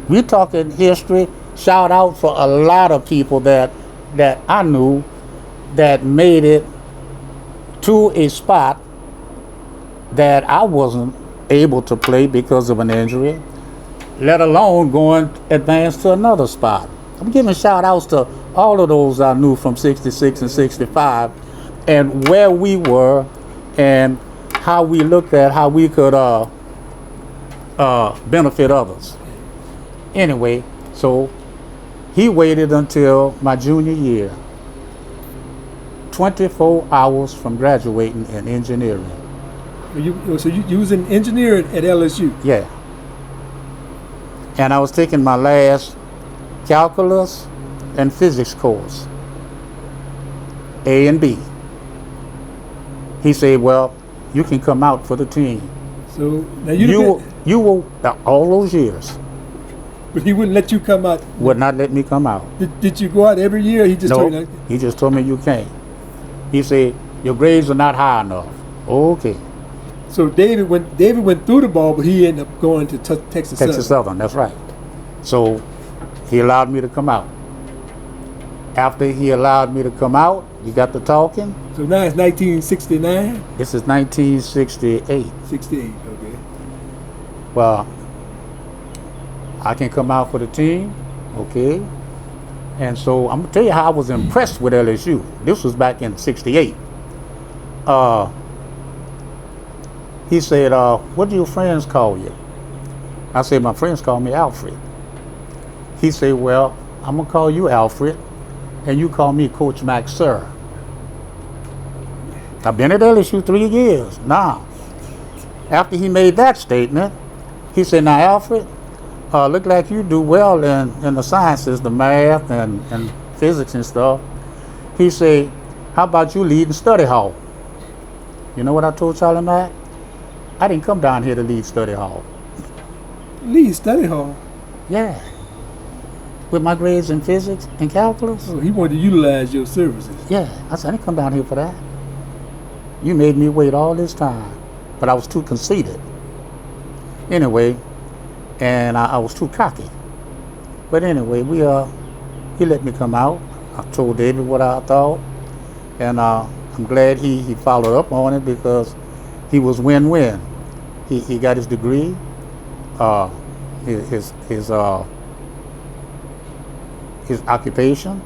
We're talking history. Shout out for a lot of people that I knew that made it to a spot that I wasn't able to play because of an injury. let alone going advance to another spot. I'm giving shout outs to all of those I knew from 66 and 65 and where we were and how we looked at how we could benefit others. Anyway, so he waited until my junior year, 24 hours from graduating in engineering. So you was an engineer at LSU? Yeah. And I was taking my last calculus and physics course, A and B. He said, well, you can come out for the team. So now you will all those years. But he wouldn't let you come out. Would not let me come out. Did you go out every year? He just told you like, he just told me you can't. He said your grades are not high enough. Okay. So David went through the ball, but he ended up going to Texas Southern. That's right. So he allowed me to come out. After he allowed me to come out, we got to talking. So now it's 1969? This is 1968. 68, okay. Well, I can come out for the team, okay? And so I'm gonna tell you how I was impressed with LSU. This was back in 68. He said, what do your friends call you? I said, my friends call me Alfred. He said, well, I'm gonna call you Alfred, and you call me Coach Max, sir. I've been at LSU 3 years. Now, after he made that statement, he said, now Alfred, look like you do well in the sciences, the math and physics and stuff. He said, how about you lead study hall? You know what I told Charlie Mack? I didn't come down here to lead study hall. Lead study hall? Yeah. With my grades in physics and calculus. Oh, he wanted to utilize your services. Yeah, I said, I didn't come down here for that. You made me wait all this time, but I was too conceited. Anyway, and I was too cocky. But anyway, he let me come out. I told David what I thought, and I'm glad he followed up on it because he was win-win. He got his degree, his occupation,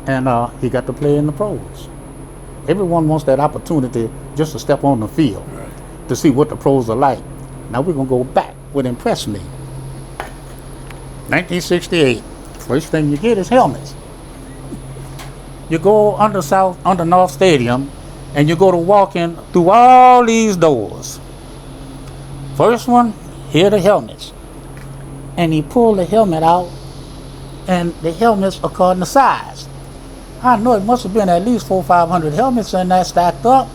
and he got to play in the pros. Everyone wants that opportunity just to step on the field, right, to see what the pros are like. Now we're gonna go back. What impressed me, 1968, first thing you get is helmets. You go under North Stadium, and you go to walking through all these doors. First one, here are the helmets. And he pulled the helmet out, and the helmets according to size. I know it must have been at least 400 or 500 helmets in that stacked up.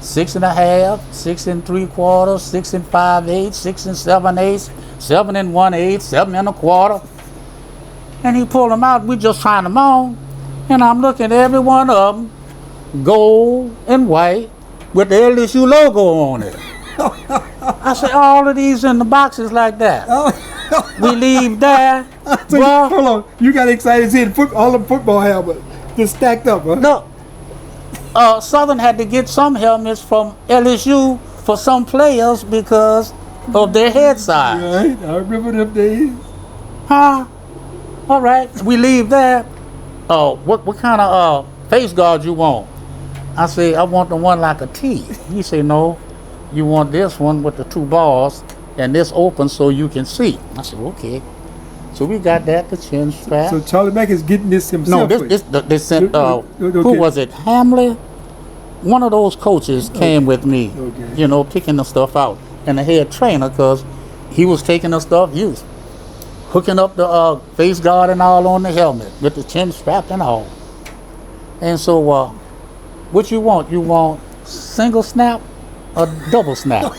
6.5, 6 3/4, 6 5/8, 6 7/8, 7 1/8, 7 1/4. And he pulled them out, we just trying them on. And I'm looking at every one of them, gold and white, with the LSU logo on it. I said, all of these in the boxes like that. We leave there. So hold on, you got excited seeing all the football helmets just stacked up, huh? No. Southern had to get some helmets from LSU for some players because of their head size. Right, I remember them days. Huh? All right, we leave there. What kind of face guard you want? I say, I want the one like a T. He say, no, you want this one with the 2 bars and this open so you can see. I said, okay. So we got that, the chin strap. So Charlie Mack is getting this himself. No, they sent, who was it, Hamley? One of those coaches came with me, you know, picking the stuff out. And the head trainer, because he was taking the stuff, he was hooking up the face guard and all on the helmet with the chin strap and all. And so, what you want? You want single snap or double snap?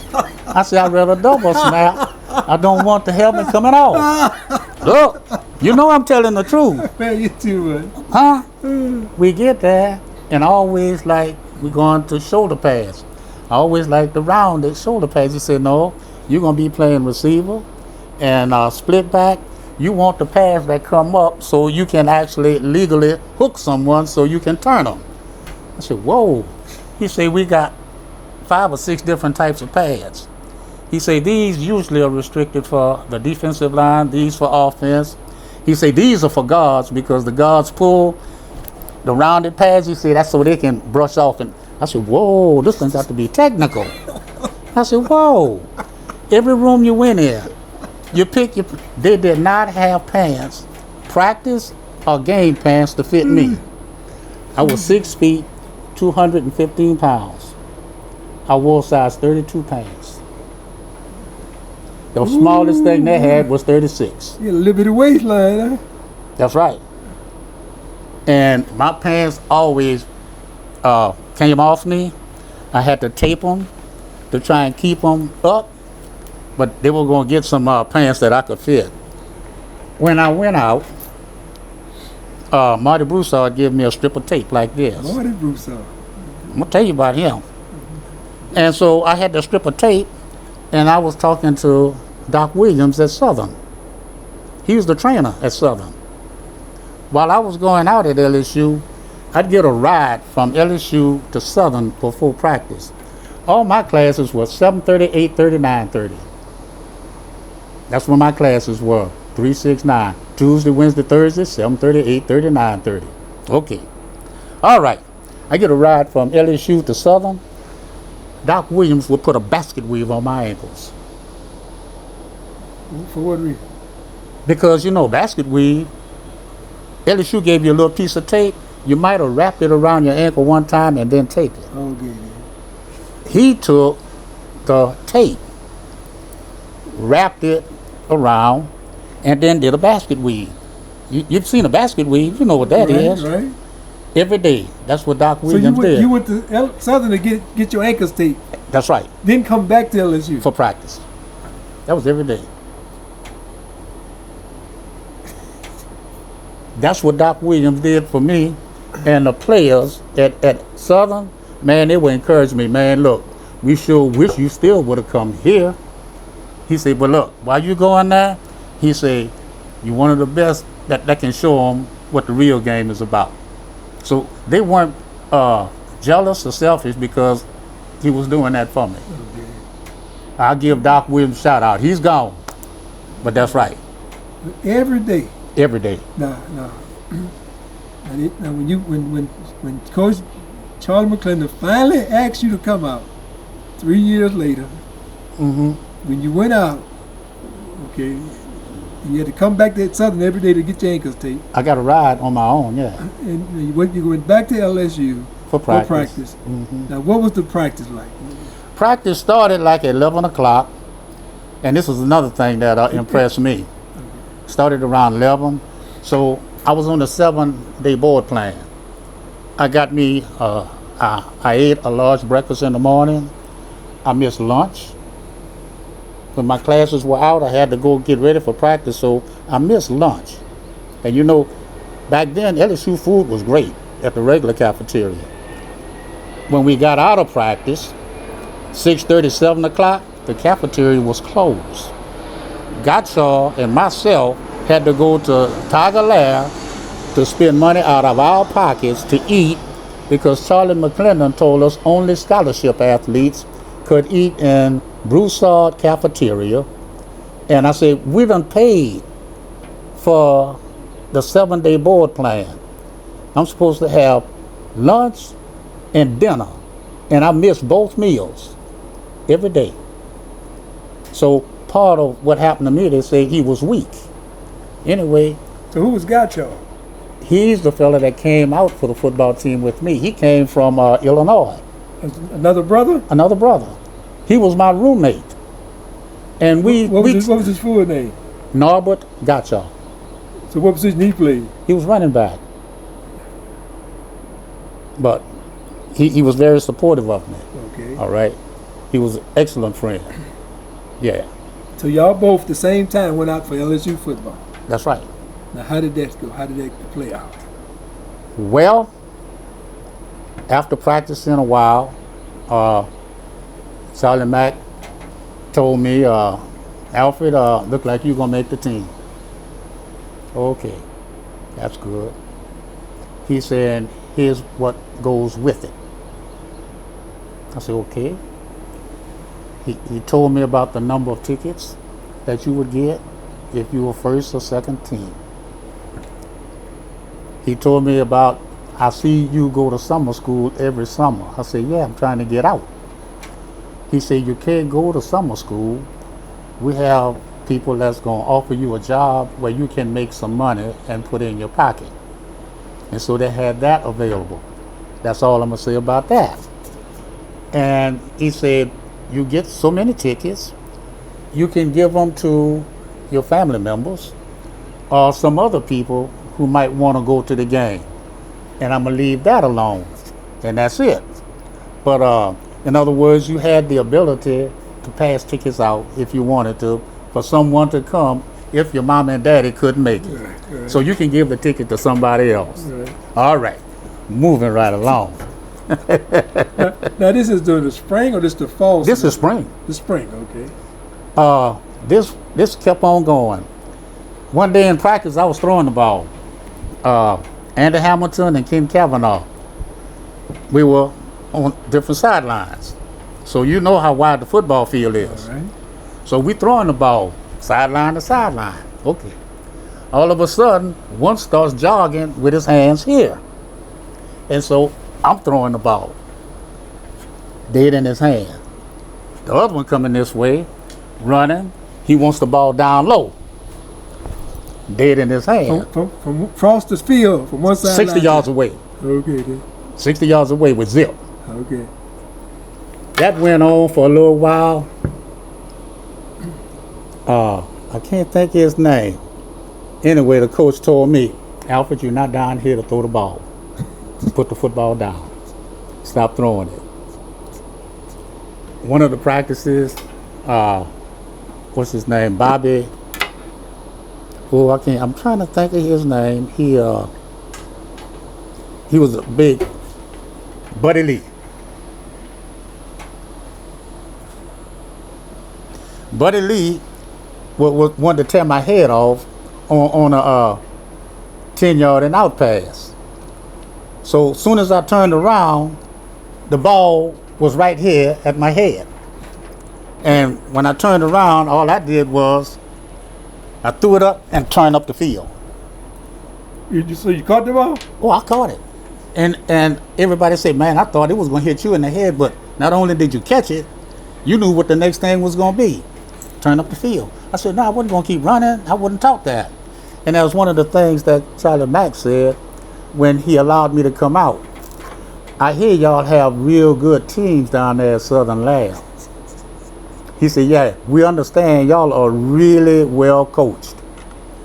I said, I'd rather double snap. I don't want the helmet coming off. Look, you know I'm telling the truth. Man, you too much. Huh? We get there, and always like we're going to shoulder pads. I always like the rounded shoulder pads. He said, no, you're going to be playing receiver and split back. You want the pads that come up so you can actually legally hook someone so you can turn them. I said, whoa. He said, we got 5 or 6 different types of pads. He said, these usually are restricted for the defensive line, these for offense. He said, these are for guards because the guards pull the rounded pads. He said, that's so they can brush off. And I said, whoa, this thing's got to be technical. I said, whoa. Every room you went in, you pick your, they did not have pants, practice or game pants to fit me. I was 6 feet, 215 pounds. I wore size 32 pants. The smallest thing they had was 36. You had a little bit of waistline, huh? That's right. And my pants always came off me. I had to tape them to try and keep them up, but they were going to get some pants that I could fit. When I went out, Marty Broussard gave me a strip of tape like this. Marty Broussard. I'm going to tell you about him. And so I had the strip of tape, and I was talking to Doc Williams at Southern. He was the trainer at Southern. While I was going out at LSU, I'd get a ride from LSU to Southern before practice. All my classes were 7:30, 8:30, 9:30. That's when my classes were, 3, 6, 9. Tuesday, Wednesday, Thursday, 7:30, 8:30, 9:30. Okay. All right. I get a ride from LSU to Southern. Doc Williams would put a basket weave on my ankles. For what reason? Because, you know, basket weave, LSU gave you a little piece of tape. You might have wrapped it around your ankle one time and then taped it. Okay. He took the tape, wrapped it around, and then did a basket weave. You've seen a basket weave, you know what that is. Right. Every day. That's what Doc Williams So did. you went to Southern to get your ankles taped. That's right. Then come back to LSU. For practice. That was every day. That's what Doc Williams did for me. And the players at Southern, man, they would encourage me, man, look, we sure wish you still would have come here. He said, but look, while you going there, he said, you're one of the best that can show them what the real game is about. So they weren't jealous or selfish because he was doing that for me. Okay. I'll give Doc Williams a shout out. He's gone, but that's right. Every day. Every day. No. Now when Coach Charlie McClendon finally asked you to come out 3 years later, when you went out, okay, you had to come back to Southern every day to get your ankles taped. I got a ride on my own, yeah. And you went back to LSU For practice. Now, what was the practice like? Practice started like at 11 o'clock, and this was another thing that impressed me. Started around 11, so I was on the 7-day board plan. I got me, I ate a large breakfast in the morning. I missed lunch. When my classes were out, I had to go get ready for practice, so I missed lunch. And you know, back then, LSU food was great at the regular cafeteria. When we got out of practice, 6:30, 7 o'clock, the cafeteria was closed. Gottschall and myself had to go to Tiger Lair to spend money out of our pockets to eat because Charlie McClendon told us only scholarship athletes could eat in Broussard cafeteria. And I said, we done paid for the 7-day board plan. I'm supposed to have lunch and dinner, and I missed both meals every day. So part of what happened to me, they say he was weak. Anyway. So who was Gottschall? He's the fella that came out for the football team with me. He came from Illinois. Another brother? Another brother. He was my roommate. And what was his full name? Norbert Gottschall. So what position he played? He was running back. But he was very supportive of me. Okay. All right. He was an excellent friend. Yeah. So y'all both the same time went out for LSU football. That's right. Now how did that go? How did that play out? Well, after practicing a while, Charlie Mack told me, Alfred, look like you're gonna make the team. Okay, that's good. He said, here's what goes with it. I said, okay. He told me about the number of tickets that you would get if you were first or second team. He told me about, I see you go to summer school every summer. I said, yeah, I'm trying to get out. He said, you can't go to summer school. We have people that's going to offer you a job where you can make some money and put in your pocket. And so they had that available. That's all I'm going to say about that. And he said, you get so many tickets, you can give them to your family members or some other people who might want to go to the game. And I'm going to leave that alone. And that's it. But in other words, you had the ability to pass tickets out if you wanted to for someone to come if your mom and daddy couldn't make it. Right. So you can give the ticket to somebody else. Right. All right. Moving right along. Now this is during the spring or this the fall? This is spring. The spring, okay. This kept on going. One day in practice, I was throwing the ball. Andy Hamilton and Ken Cavanaugh, we were on different sidelines. So you know how wide the football field is. All right. So we throwing the ball sideline to sideline. Okay. All of a sudden, one starts jogging with his hands here. And so I'm throwing the ball, dead in his hand. The other one coming this way, running. He wants the ball down low, dead in his hand. From across the field, from one side. 60 yards away. Okay, then. 60 yards away with zip. Okay. That went on for a little while. I can't think of his name. Anyway, the coach told me, Alfred, you're not down here to throw the ball. Put the football down. Stop throwing it. One of the practices, what's his name? Bobby. Oh, I'm trying to think of his name. He was a big Buddy Lee. Buddy Lee wanted to tear my head off on a 10-yard and out pass. So as soon as I turned around, the ball was right here at my head. And when I turned around, all I did was I threw it up and turned up the field. So you caught the ball? Oh, I caught it. And everybody said, man, I thought it was going to hit you in the head, but not only did you catch it, you knew what the next thing was going to be. Turn up the field. I said, no, I wasn't going to keep running. I wouldn't talk that. And that was one of the things that Charlie Mack said when he allowed me to come out. I hear y'all have real good teams down there at Southern Lab. He said, yeah, we understand y'all are really well coached.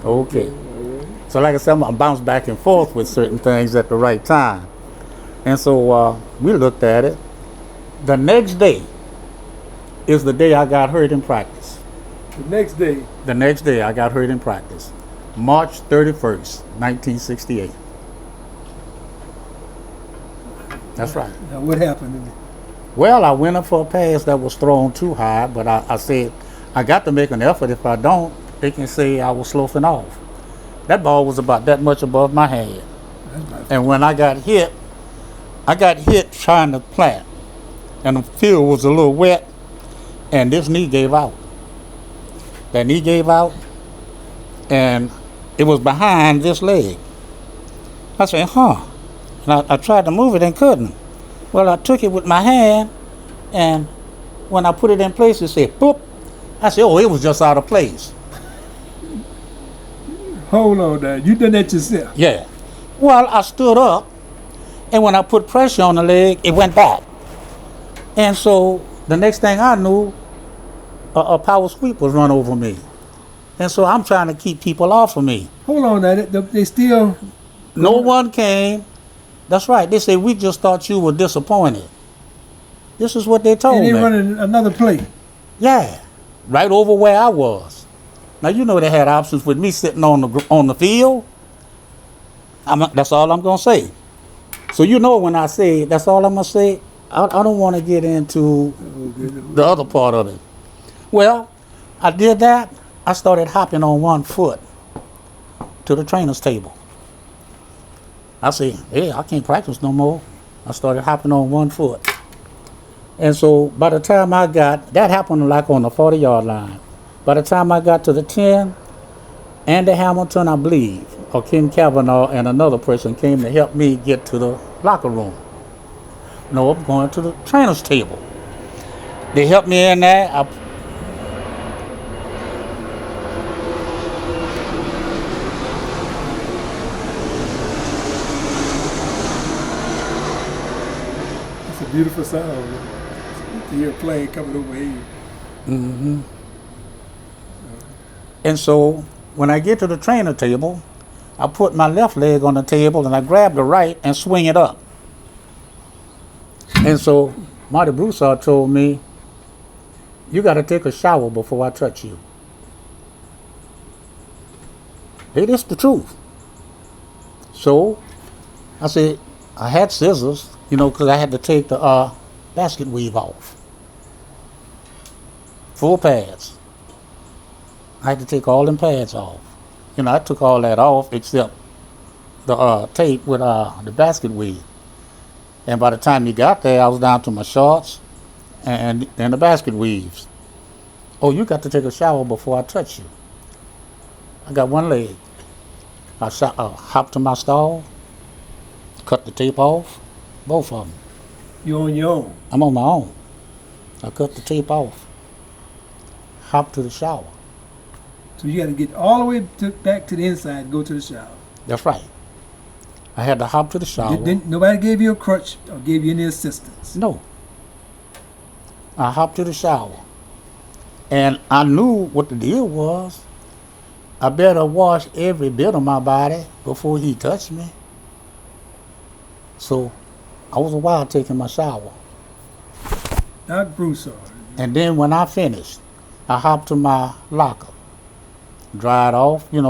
Okay. So like I said, I'm going to bounce back and forth with certain things at the right time. And so we looked at it. The next day is the day I got hurt in practice. The next day? The next day I got hurt in practice. March 31st, 1968. That's right. Now what happened? Well, I went up for a pass that was thrown too high, but I said, I got to make an effort. If I don't, they can say I was sloughing off. That ball was about that much above my head. And when I got hit trying to plant. And the field was a little wet, and this knee gave out. That knee gave out, and it was behind this leg. I said, huh. And I tried to move it and couldn't. Well, I took it with my hand, and when I put it in place, it said, boop. I said, oh, it was just out of place. Hold on now. You done that yourself? Yeah. Well, I stood up, and when I put pressure on the leg, it went back. And so the next thing I knew, a power sweep was run over me. And so I'm trying to keep people off of me. Hold on now. They still... No one came. That's right. They said, we just thought you were disappointed. This is what they told me. And they running another play? Yeah. Right over where I was. Now, you know they had options with me sitting on the field. That's all I'm going to say. So you know when I say, that's all I'm going to say, I don't want to get into the other part of it. Well, I did that. I started hopping on one foot to the trainer's table. I said, hey, I can't practice no more. I started hopping on one foot. And so by the time I got, that happened like on the 40-yard line. By the time I got to the 10, Andy Hamilton, I believe, or Ken Kavanaugh and another person came to help me get to the locker room. No, I'm going to the trainer's table. They helped me in there. It's a beautiful sound. To hear a plane coming over here. Mm-hmm. And so when I get to the trainer table, I put my left leg on the table and I grab the right and swing it up. And so Marty Broussard told me, you got to take a shower before I touch you. Hey, that's the truth. So I said, I had scissors, because I had to take the basket weave off. Full pads. I had to take all them pads off. I took all that off except the tape with the basket weave. And by the time you got there, I was down to my shorts and the basket weaves. Oh, you got to take a shower before I touch you. I got one leg. I hopped to my stall, cut the tape off, both of them. You on your own? I'm on my own. I cut the tape off, hopped to the shower. So you got to get all the way back to the inside and go to the shower. That's right. I had to hop to the shower. Nobody gave you a crutch or gave you any assistance? No. I hopped to the shower. And I knew what the deal was. I better wash every bit of my body before he touched me. So I was a while taking my shower. Doc Broussard. And then when I finished, I hopped to my locker. Dried off, then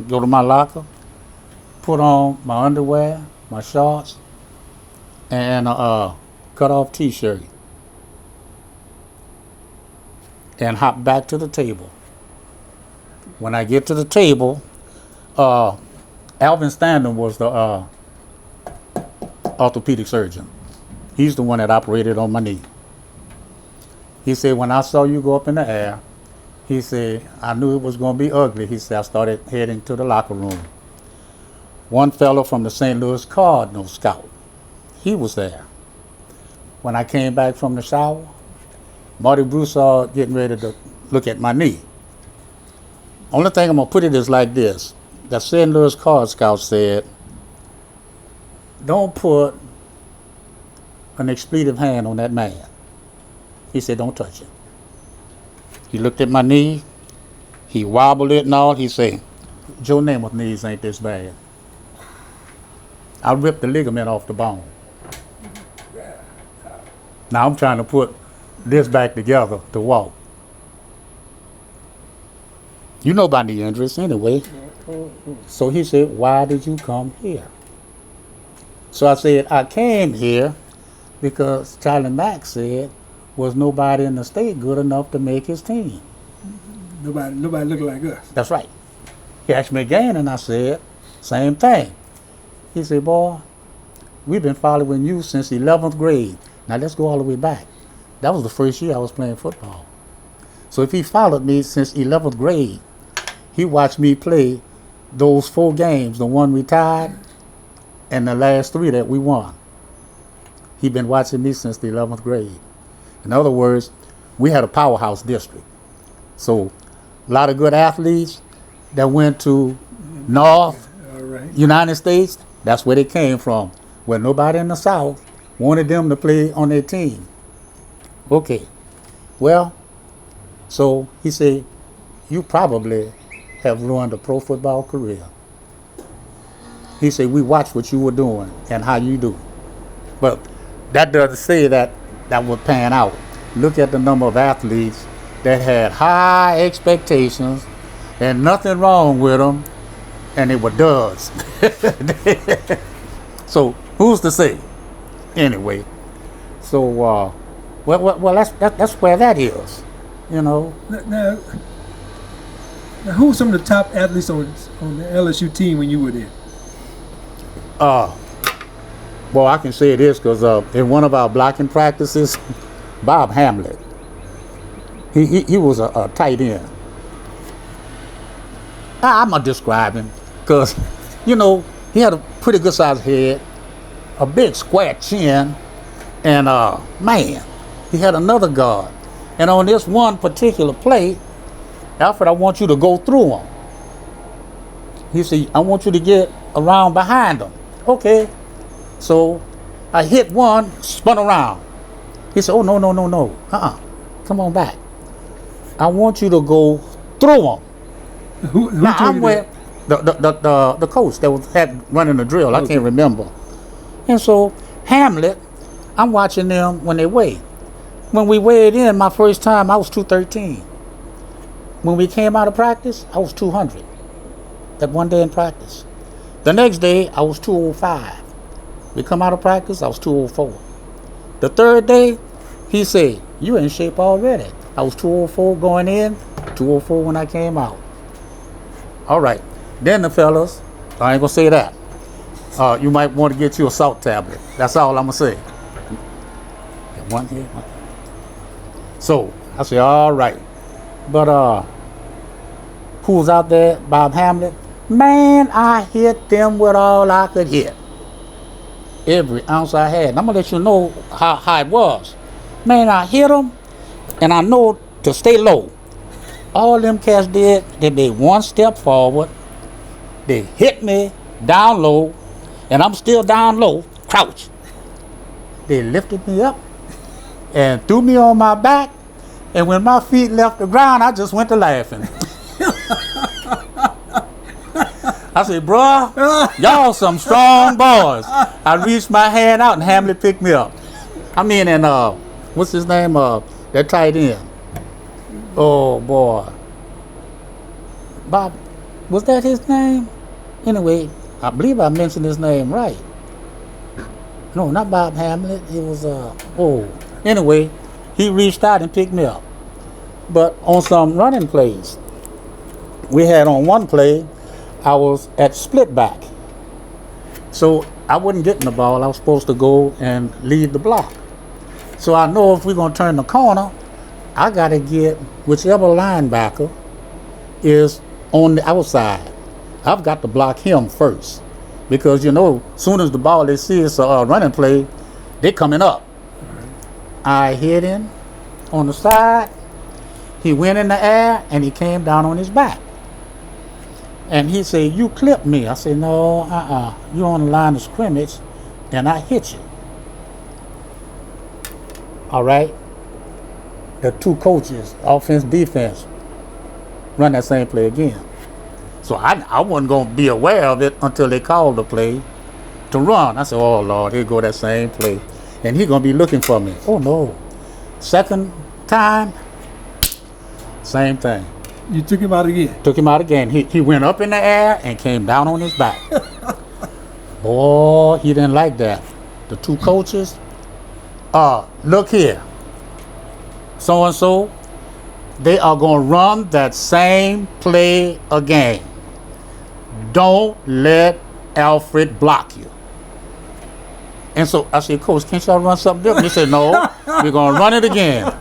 go to my locker. Put on my underwear, my shorts, and a cut-off T-shirt. And hop back to the table. When I get to the table, Alvin Standen was the orthopedic surgeon. He's the one that operated on my knee. He said, when I saw you go up in the air, he said, I knew it was going to be ugly. He said, I started heading to the locker room. One fellow from the St. Louis Cardinals scout, he was there. When I came back from the shower, Marty Broussard getting ready to look at my knee. Only thing I'm going to put it is like this. The St. Louis Card Scout said, don't put an expletive hand on that man. He said, don't touch him. He looked at my knee. He wobbled it and all. He said, Joe Namath's knees ain't this bad. I ripped the ligament off the bone. Now I'm trying to put this back together to walk. You know about the injuries anyway. So he said, why did you come here? So I said, I came here because Charlie Mack said, was nobody in the state good enough to make his team. Nobody looking like us. That's right. He asked me again, and I said, same thing. He said, boy, we've been following you since 11th grade. Now let's go all the way back. That was the first year I was playing football. So if he followed me since 11th grade, he watched me play those 4 games, the one we tied and the last 3 that we won. He'd been watching me since the 11th grade. In other words, we had a powerhouse district. So a lot of good athletes that went to North United States, that's where they came from, where nobody in the South wanted them to play on their team. Okay, well, so he said, you probably have ruined a pro football career. He said, we watched what you were doing and how you do. But that doesn't say that would pan out. Look at the number of athletes that had high expectations and nothing wrong with them, and they were duds. So who's to say? Anyway, so well, that's where that is, Now, who were some of the top athletes on the LSU team when you were there? Well, I can say this because in one of our blocking practices, Bob Hamlet. He was a tight end. I'm going to describe him because, you know, he had a pretty good sized head, a big square chin, and man, he had another guard. And on this one particular play, Alfred, I want you to go through him. He said, I want you to get around behind him. Okay. So I hit one, spun around. He said, oh, no. Come on back. I want you to go through him. Who Now, told I'm you with the coach that had running the drill. I can't remember. And so Hamlet, I'm watching them when they weigh. When we weighed in my first time, I was 213. When we came out of practice, I was 200. That one day in practice. The next day, I was 205. We come out of practice, I was 204. The third day, he said, you in shape already. I was 204 going in, 204 when I came out. All right. Then the fellas, I ain't gonna say that. You might want to get you a salt tablet. That's all I'm gonna say. Get one here. One. So I said, all right. But who was out there? Bob Hamlet. Man, I hit them with all I could hit. Every ounce I had. And I'm gonna let you know how it was. Man, I hit them, and I know to stay low. All them cats did, they made one step forward. They hit me down low, and I'm still down low, crouch. They lifted me up and threw me on my back, and when my feet left the ground, I just went to laughing. I said, bruh, y'all some strong boys. I reached my hand out, and Hamlet picked me up. I mean, and what's his name? That tight end. Oh boy, Bob, was that his name? Anyway, I believe I mentioned his name right. No, not Bob Hamlet. It was Anyway, he reached out and picked me up. But on some running plays, we had on one play, I was at split back, so I wasn't getting the ball. I was supposed to go and lead the block. So I know if we're gonna turn the corner, I got to get whichever linebacker is on the outside. I've got to block him first because, you know, as soon as the ball they see it's a running play, they coming up. I hit him on the side. He went in the air and he came down on his back. And he said, you clipped me. I said, no, you're on the line of scrimmage and I hit you. All right. The two coaches, offense, defense, run that same play again. So I wasn't going to be aware of it until they called the play to run. I said, oh, Lord, here go that same play. And he's going to be looking for me. Oh, no. Second time, same thing. You took him out again? Took him out again. He went up in the air and came down on his back. Boy, he didn't like that. The two coaches, look here. So-and-so, they are going to run that same play again. Don't let Alfred block you. And so I said, Coach, can't y'all run something different? He said, no, we're going to run it again.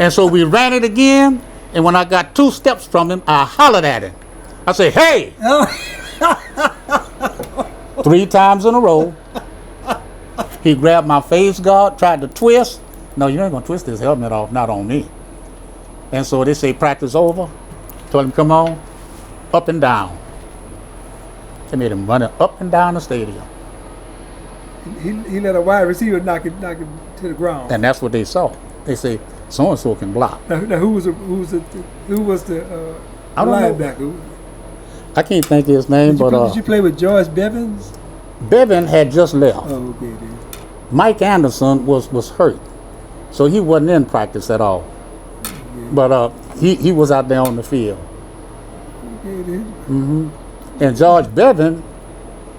And so we ran it again, and when I got 2 steps from him, I hollered at him. I said, hey! 3 times in a row. He grabbed my face guard, tried to twist. No, you ain't going to twist his helmet off, not on me. And so they say, practice over. Told him, come on, up and down. They made him run up and down the stadium. He let a wide receiver knock him to the ground. And that's what they saw. They say, so-and-so can block. Now who was the linebacker? I can't think of his name, did you play with George Bevins? Bevan had just left. Oh, okay, then. Mike Anderson was hurt, so he wasn't in practice at all. Okay. But he was out there on the field. Okay, then. Mm-hmm. And George Bevan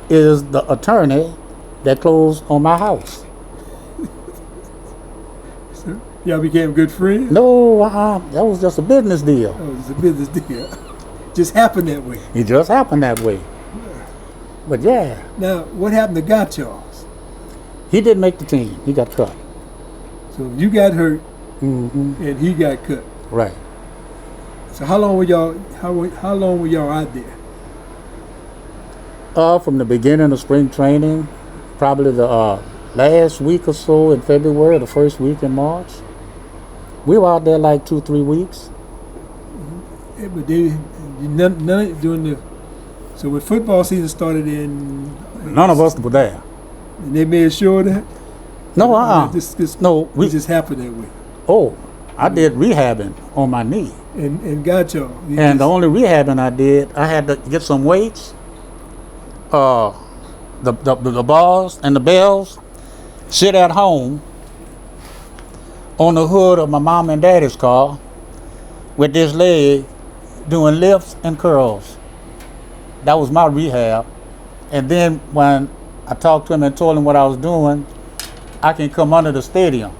is the attorney that closed on my house. So y'all became good friends? No, that was just a business deal. Oh, it was a business deal. Just happened that way. It just happened that way. But yeah. Now, what happened to Gotcharles? He didn't make the team. He got cut. So So you got hurt Mm-hmm. and he got cut. Right. So how long were y'all? How long were y'all out there? From the beginning of spring training, probably the last week or so in February, the first week in March. We were out there like 2-3 weeks. Yeah, but they none during the. So when football season started in, None of us were there. and they made sure that. No, No, we just happened that way. Oh, I did rehabbing on my knee. And got y'all. And the only rehabbing I did, I had to get some weights, the bars and the bells, sit at home on the hood of my mom and daddy's car with this leg doing lifts and curls. That was my rehab. And then when I talked to him and told him what I was doing, I can come under the stadium,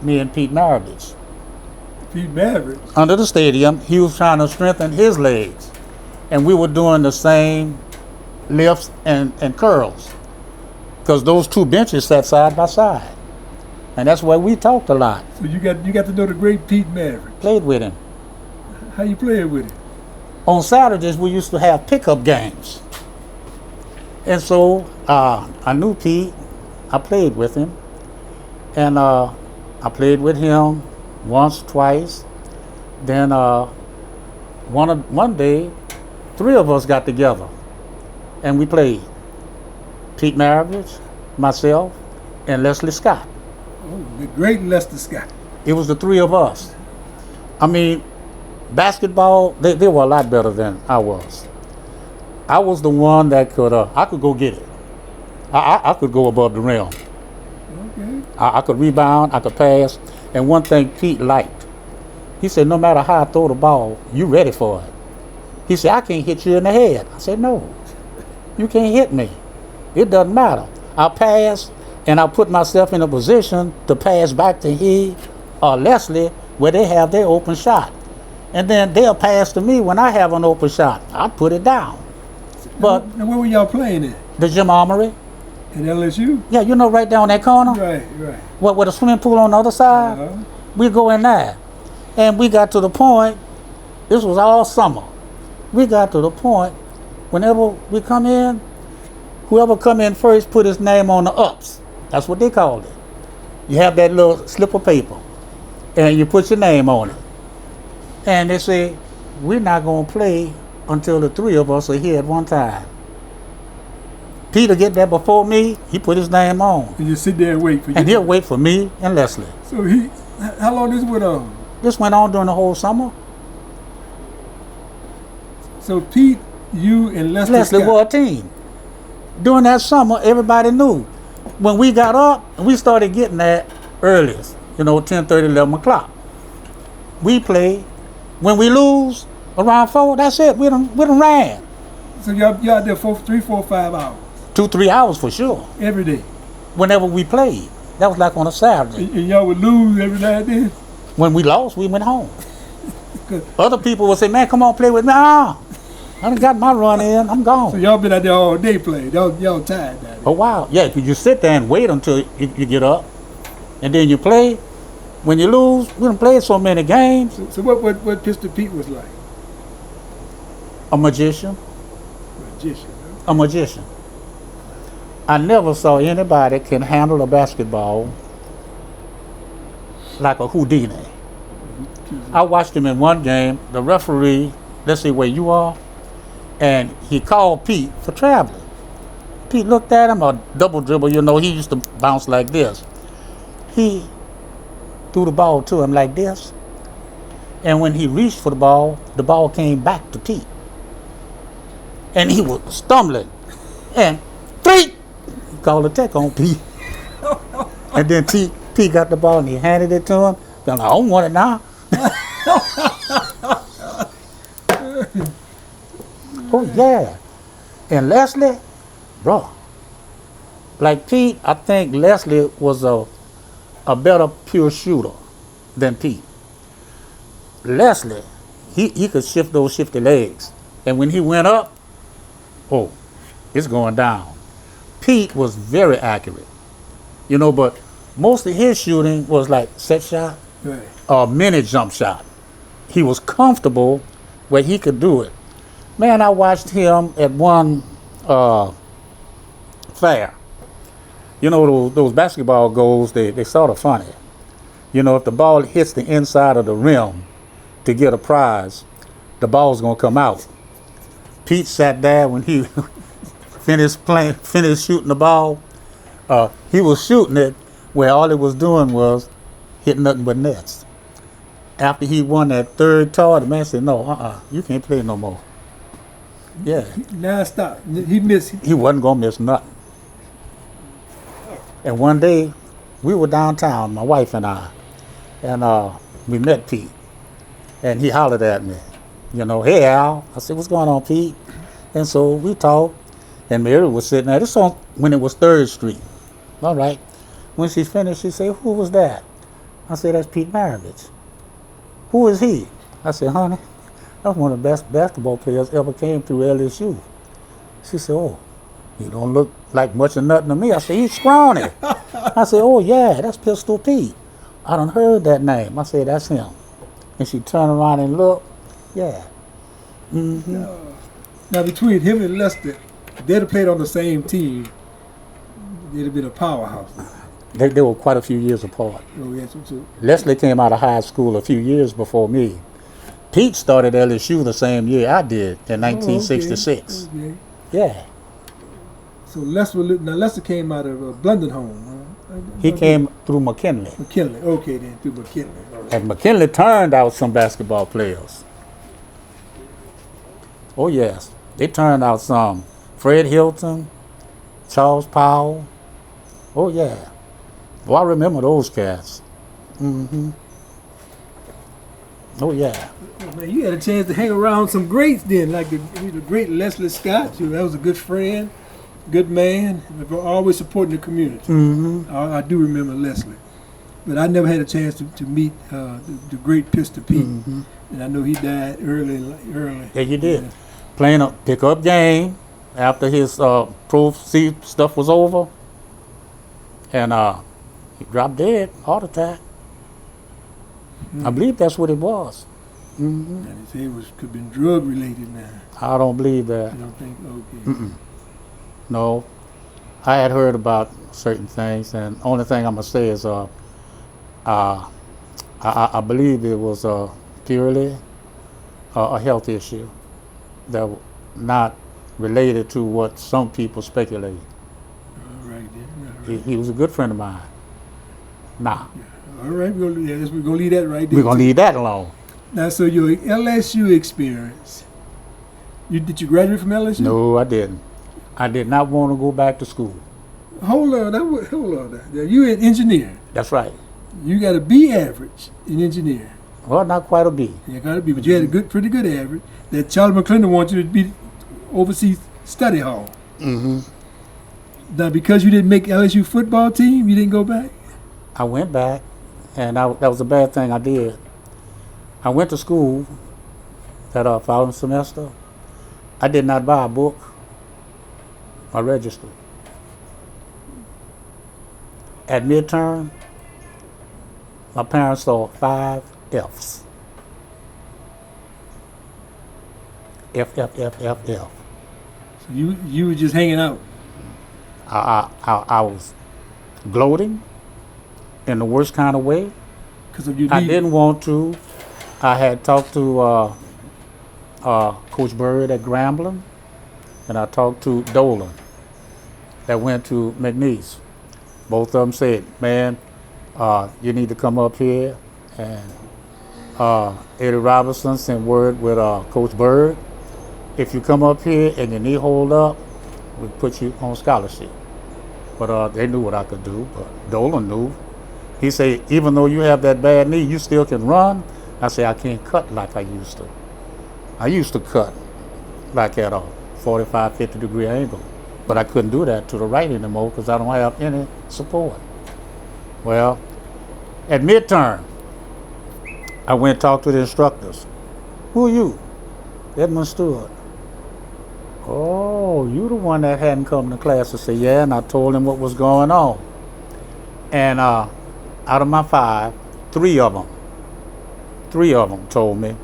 me and Pete Maravich. Pete Maverick. Under the stadium, he was trying to strengthen his legs. And we were doing the same lifts and curls. Because those two benches sat side by side. And that's where we talked a lot. So you got to know the great Pete Maverick. Played with him. How you playing with him? On Saturdays, we used to have pickup games. And so I knew Pete. I played with him. And I played with him once, twice. Then one day, 3 of us got together and we played. Pete Maravich, myself, and Leslie Scott. Oh, the great Lester Scott. It was the 3 of us. I mean, basketball, they were a lot better than I was. I was the one that could, I could go get it. I could go above the rim. Okay. I could rebound, I could pass. And one thing Pete liked, he said, no matter how I throw the ball, you ready for it. He said, I can't hit you in the head. I said, no, you can't hit me. It doesn't matter. I'll pass, and I'll put myself in a position to pass back to he or Leslie where they have their open shot. And then they'll pass to me when I have an open shot. I'll put it down. But and where were y'all playing at? the gym armory, At LSU? yeah, you know, right down that corner, Right. with a swimming pool on the other side, Uh-huh. we go in there. And we got to the point, this was all summer. We got to the point, whenever we come in, whoever come in first put his name on the ups. That's what they called it. You have that little slip of paper, and you put your name on it. And they say, we're not going to play until the 3 of us are here at one time. Peter get there before me, he put his name on. And you sit there and wait for you. And he'll wait for me and Leslie. So how long this went on? This went on during the whole summer. So Pete, you and Lester Leslie Scott. were a team. During that summer, everybody knew. When we got up, we started getting there earliest, 10:30, 11 o'clock. We play. When we lose, around 4, that's it. We done ran. So y'all out there for 3, 4, 5 hours 2-3 hours for sure. every day. Whenever we played. That was like on a Saturday. And y'all would lose every now and then. When we lost, we went home. Good. Other people would say, man, come on, play with me. I done got my run in. I'm So gone. y'all been out there all day playing. Y'all tired now. A while. Yeah, you sit there and wait until you get up. And then you play. When you lose, we done played so many games. So what Pistol Pete was like? A magician. Magician, huh? A magician. I never saw anybody can handle a basketball like a Houdini. I watched him in one game. The referee, let's see where you are, and he called Pete for traveling. Pete looked at him, a double dribble, he used to bounce like this. He threw the ball to him like this, and when he reached for the ball came back to Pete. And he was stumbling. And 3! He called a tech on Pete. And then Pete got the ball and he handed it to him. I'm like, I don't want it now. Oh, yeah. And Leslie, bro, like Pete, I think Leslie was a better pure shooter than Pete. Leslie, he could shift those shifty legs. And when he went up, it's going down. Pete was very accurate, but Most of his shooting was like set shot Right. or mini jump shot. He was comfortable where he could do it. Man, I watched him at one fair. You know, those basketball goals, they sort of funny. You know, if the ball hits the inside of the rim to get a prize, the ball's going to come out. Pete sat there when he finished shooting the ball. He was shooting it where all it was doing was hitting nothing but nets. After he won that third toy, the man said, no, you can't play no more. Yeah. Now stop. He missed. He wasn't going to miss nothing. And one day, we were downtown, my wife and I, and we met Pete. And he hollered at me, you know, hey, Al. I said, what's going on, Pete? And so we talked, and Mary was sitting there. This was when it was 3rd Street. All right. When she finished, she said, who was that? I said, that's Pete Maravich. Who is he? I said, honey, that's one of the best basketball players ever came through LSU. She said, oh, he don't look like much of nothing to me. I said, he's scrawny. I said, oh, yeah, that's Pistol Pete. I done heard that name. I said, that's him. And she turned around and looked. Yeah. Mm-hmm. Now, between him and Lester, they'd have played on the same team. They'd have been a powerhouse. They were quite a few years apart. Oh, yes, so. Leslie came out of high school a few years before me. Pete started LSU the same year I did in 1966. Okay. Yeah. So Lester came out of Blundenholm. He came through McKinley. McKinley. Okay, then through McKinley. Right. And McKinley turned out some basketball players. Oh, yes. They turned out some. Fred Hilton, Charles Powell. Oh, yeah. Well, I remember those cats. Mm-hmm. Oh, yeah. Oh, man, you had a chance to hang around some greats then, like the great Leslie Scott. That was a good friend, good man, always supporting the community. Mm-hmm. I do remember Leslie. But I never had a chance to meet the great Pistol Pete. Mm-hmm. And I know he died early. Yeah, you did. Yeah. Playing a pickup game after his pro C stuff was over. And he dropped dead, heart attack. I believe that's what it was. Mm-hmm. And they say it could have been drug related now. I don't believe that. You don't think? Okay. Mm-mm. No. I had heard about certain things, and only thing I'm going to say is I believe it was purely a health issue that was not related to what some people speculate. All right then. All right. He was a good friend of mine. Nah. All right, we're gonna leave that right there. We're going to leave that alone. Now, so your LSU experience, did you graduate from LSU? No, I didn't. I did not want to go back to school. Hold on. Now, you an engineer. That's right. You got a B average in engineering. Well, not quite a B. You got a B, but you had a pretty good average. That Charlie McClendon wanted you to be overseas study hall. Mm-hmm. Now, because you didn't make LSU football team, you didn't go back? I went back, and that was a bad thing I did. I went to school that following semester. I did not buy a book. I registered. At midterm, my parents saw 5 F's. F. So you were just hanging out. I was gloating in the worst kind of way. Because of your I need. didn't want to. I had talked to Coach Bird at Grambling, and I talked to Dolan that went to McNeese. Both of them said, man, you need to come up here. And Eddie Robinson sent word with Coach Bird. If you come up here and your knee hold up, we put you on scholarship. But they knew what I could do, but Dolan knew. He said, even though you have that bad knee, you still can run. I said, I can't cut like I used to. I used to cut like at a 45, 50 degree angle. But I couldn't do that to the right anymore because I don't have any support. Well, at midterm, I went and talked to the instructors. Who are you? Edmund Stewart. Oh, you the one that hadn't come to class. I said, yeah, and I told him what was going on. And out of my 5, three of them told me,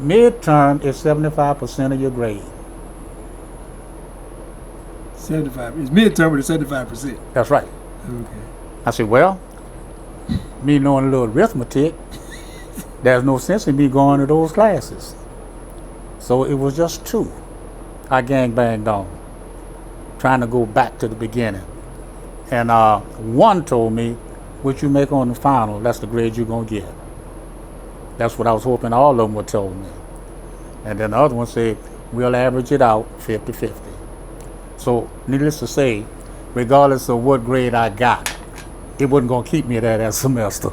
midterm is 75% of your grade. 75. It's midterm with 75%. That's right. Okay. I said, well, me knowing a little arithmetic, there's no sense in me going to those classes. So it was just 2 I gang-banged on, trying to go back to the beginning. And 1 told me, what you make on the final, that's the grade you're going to get. That's what I was hoping all of them would tell me. And then the other one said, we'll average it out 50-50. So needless to say, regardless of what grade I got, it wasn't going to keep me there that semester.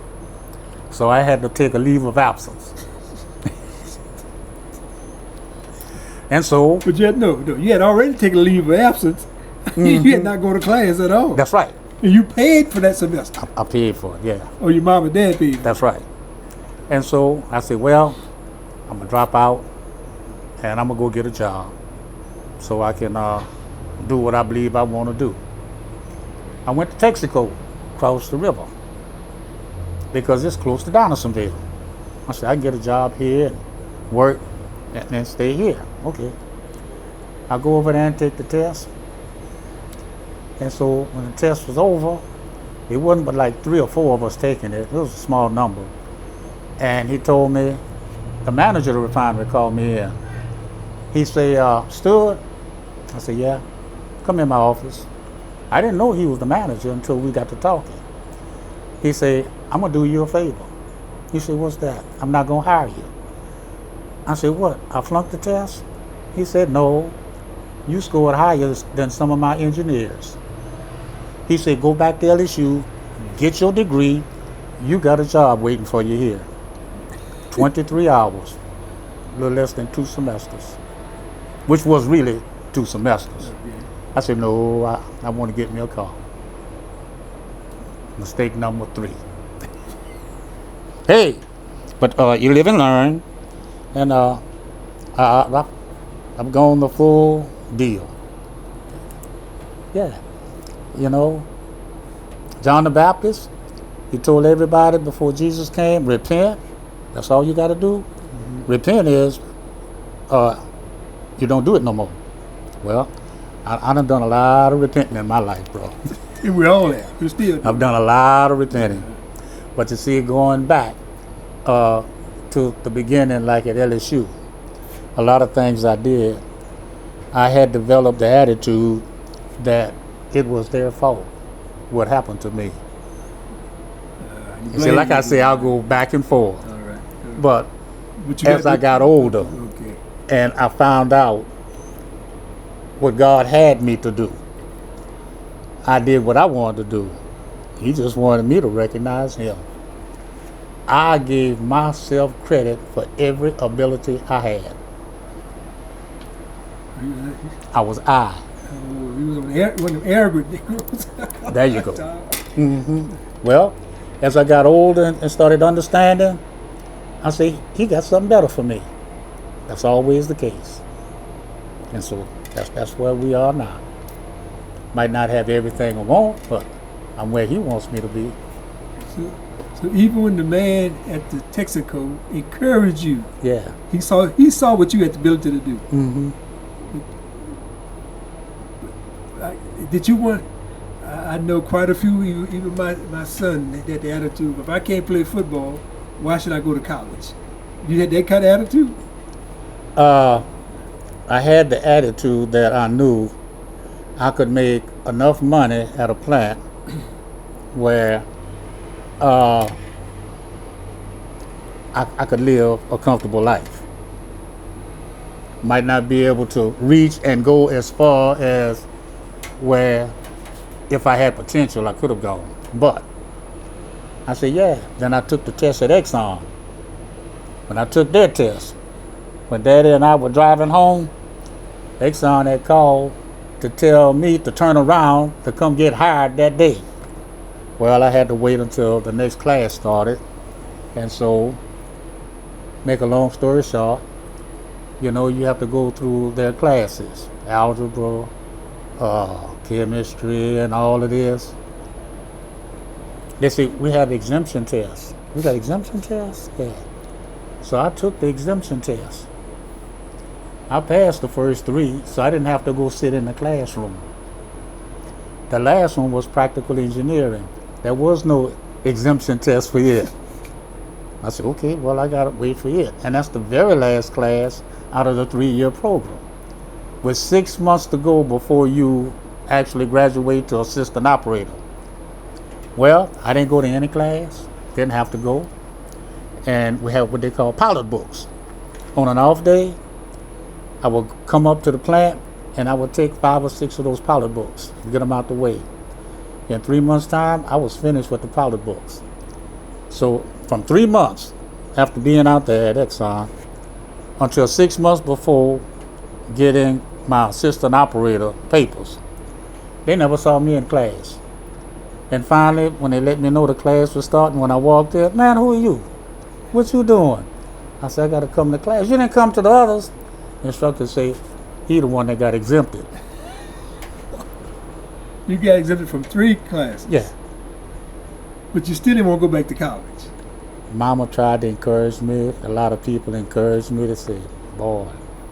So I had to take a leave of absence. And so... But you had already taken a leave of absence. You had not go to class at all. That's right. And you paid for that semester. I paid for it, yeah. Or your mom and dad paid for it. That's right. And so I said, well, I'm going to drop out and I'm going to go get a job so I can do what I believe I want to do. I went to Texaco, across the river, because it's close to Donaldsonville. I said, I can get a job here and work and then stay here. Okay. I go over there and take the test. And so when the test was over, it wasn't but like 3 or 4 of us taking it. It was a small number. And he told me, the manager of the refinery called me in. He said, Stewart? I said, yeah. Come in my office. I didn't know he was the manager until we got to talking. He said, I'm going to do you a favor. He said, what's that? I'm not going to hire you. I said, what? I flunked the test? He said, no. You scored higher than some of my engineers. He said, go back to LSU, get your degree. You got a job waiting for you here. 23 hours, a little less than 2 semesters, which was really 2 semesters. I said, no, I want to get me a car. Mistake number 3. Hey, but you live and learn, and I've gone the full deal. Yeah, you know, John the Baptist, he told everybody before Jesus came, repent. That's all you got to do. Repent is you don't do it no more. Well, I done a lot of repenting in my life, bro. We all have. We still do. I've done a lot of repenting. But you see, going back to the beginning, like at LSU, a lot of things I did, I had developed the attitude that it was their fault, what happened to me. See, like I say, I'll go back and forth. All right. But as I got older, and I found out what God had me to do, I did what I wanted to do. He just wanted me to recognize Him. I gave myself credit for every ability I had. I was I. You was one of them Arab Negroes. There you go. Well, as I got older and started understanding, I say, He got something better for me. That's always the case. And so that's where we are now. Might not have everything I want, but I'm where He wants me to be. So even when the man at the Texaco encouraged you, yeah, he saw what you had the ability to do. Did you want? I know quite a few, even my son, that the attitude, if I can't play football, why should I go to college? You had that kind of attitude? I had the attitude that I knew I could make enough money at a plant where I could live a comfortable life. Might not be able to reach and go as far as where, if I had potential, I could have gone. But I said, yeah. Then I took the test at Exxon. When I took their test, when Daddy and I were driving home, Exxon had called to tell me to turn around to come get hired that day. Well, I had to wait until the next class started. And so, make a long story short, you know, you have to go through their classes, algebra, chemistry, and all of this. They said, we have exemption tests. We got exemption tests? Yeah. So I took the exemption test. I passed the first 3, so I didn't have to go sit in the classroom. The last one was practical engineering. There was no exemption test for it. I said, okay, well, I got to wait for it. And that's the very last class out of the 3-year program. With 6 months to go before you actually graduate to assistant operator. Well, I didn't go to any class, didn't have to go. And we have what they call pilot books. On an off day, I would come up to the plant and I would take 5 or 6 of those pilot books, get them out the way. In 3 months' time, I was finished with the pilot books. So from 3 months after being out there at Exxon until 6 months before getting my assistant operator papers, they never saw me in class. And finally, when they let me know the class was starting, when I walked in, man, who are you? What you doing? I said, I got to come to class. You didn't come to the others. The instructor said, he the one that got exempted. You got exempted from 3 classes. Yeah. But you still didn't want to go back to college. Mama tried to encourage me. A lot of people encouraged me to say, boy.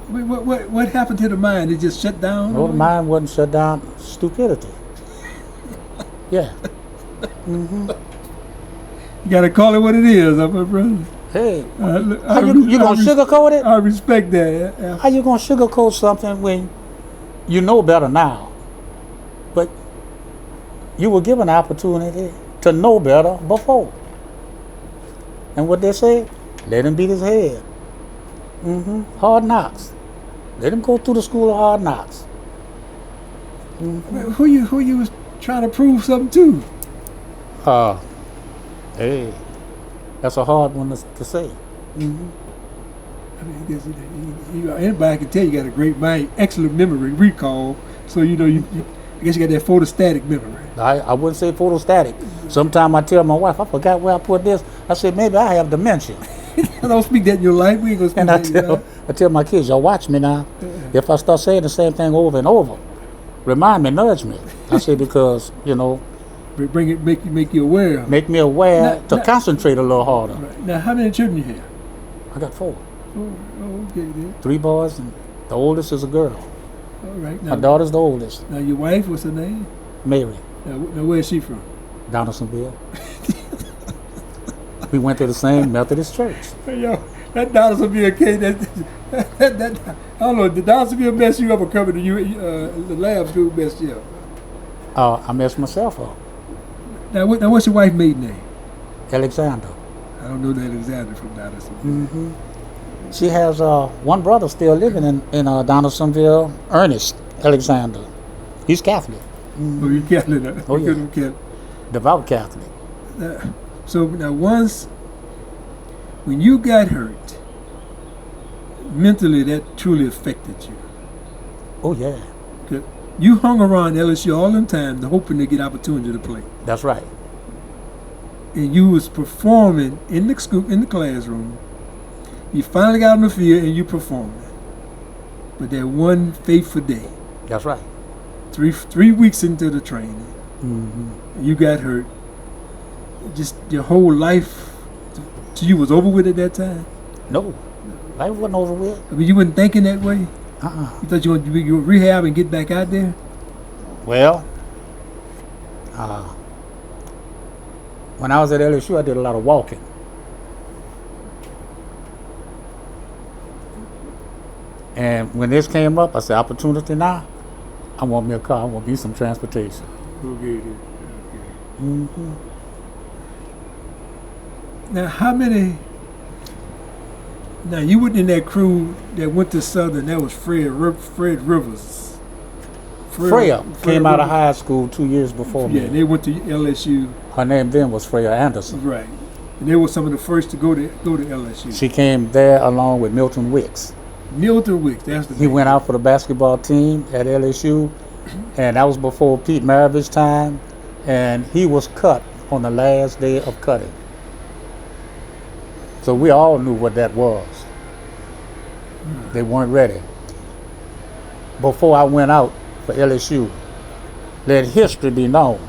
What happened to the mind? It just shut down? No, the mind wasn't shut down. Stupidity. Yeah. Mm-hmm. You got to call it what it is, my brother. Hey, how you going to sugarcoat it? I respect that. Yeah. How you going to sugarcoat something when you know better now? But you were given an opportunity to know better before. And what they say, let him beat his head. Hard knocks. Let him go through the school of hard knocks. Who you was trying to prove something to? Hey, that's a hard one to say. I mean, anybody can tell you got a great mind, excellent memory, recall. So you know, I guess you got that photostatic memory. I wouldn't say photostatic. Sometimes I tell my wife, I forgot where I put this. I said, maybe I have dementia. I don't speak that in your life. We ain't gonna speak And that I tell my kids, y'all watch me now. If I start saying the same thing over and over, remind me, nudge me. I say, because, you know, make you aware of it. Make me aware to concentrate a little harder. Right. Now, how many children you have? I got 4. Oh, okay then. 3 boys, and the oldest is a girl. All right. Now, My daughter's the oldest, now your wife, what's her name? Mary, Now where is she from? Donaldsonville. We went to the same Methodist church. Hey, yo, that Donaldsonville case, that I don't know, did Donaldsonville mess you up or coming to you, the lab school messed you up? I messed myself up. Now what's your wife's maiden name? Alexander. I don't know that Alexander from Donaldsonville. She has one brother still living in Donaldsonville, Ernest Alexander. He's Catholic. Oh, you Catholic? Oh, yeah. Catholic. Devout Catholic. So now when you got hurt, mentally that truly affected you. Oh, yeah. You hung around LSU all the time hoping to get opportunity to play. That's right. And you was performing in the school, in the classroom. You finally got on the field and you performed. But that one fateful day, That's right. 3 weeks into the training, you got hurt. Just your whole life to you was over with at that time? No, life wasn't over with. I mean, you weren't thinking that way? Uh-uh. You thought you would rehab and get back out there? Well, when I was at LSU, I did a lot of walking. And when this came up, I said, opportunity now, I want me a car, I want me some transportation. Okay. Now, how many... Now, you were in that crew that went to Southern. That was Fred Rivers. Freya came out of high school 2 years before me. Yeah, they went to LSU. Her name then was Freya Anderson. Right. And they were some of the first to go to LSU. She came there along with Milton Wicks. Milton Wicks, that's the He went out for the basketball team at LSU, and that was before Pete Maravich's time, and he was cut on the last day of cutting. So we all knew what that was. They weren't ready. Before I went out for LSU, let history be known.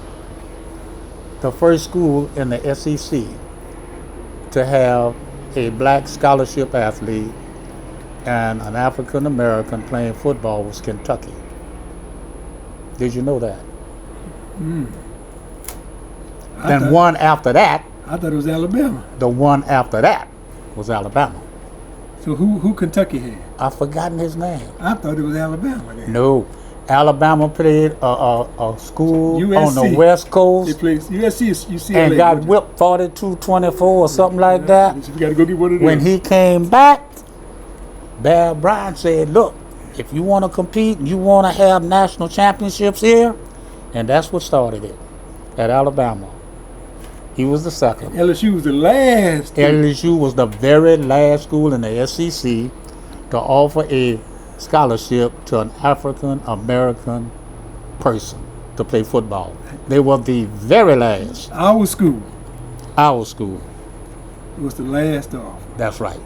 the first school in the SEC to have a black scholarship athlete and an African American playing football was Kentucky. Did you know that? Then one after that, I thought it was Alabama. the one after that was Alabama. So who Kentucky had? I've forgotten his name. I thought it was Alabama then. No. Alabama played a school on the USC. West They Coast played USC is UCLA. and got whipped 42-24 or something like that. You got to go get one of them. When he came back, Bear Bryant said, look, if you want to compete and you want to have national championships here, and that's what started it at Alabama. He was the second. LSU was the last. LSU was the very last school in the SEC to offer a scholarship to an African American person to play football. They were the very last. Our school Our school. was the last off. That's right.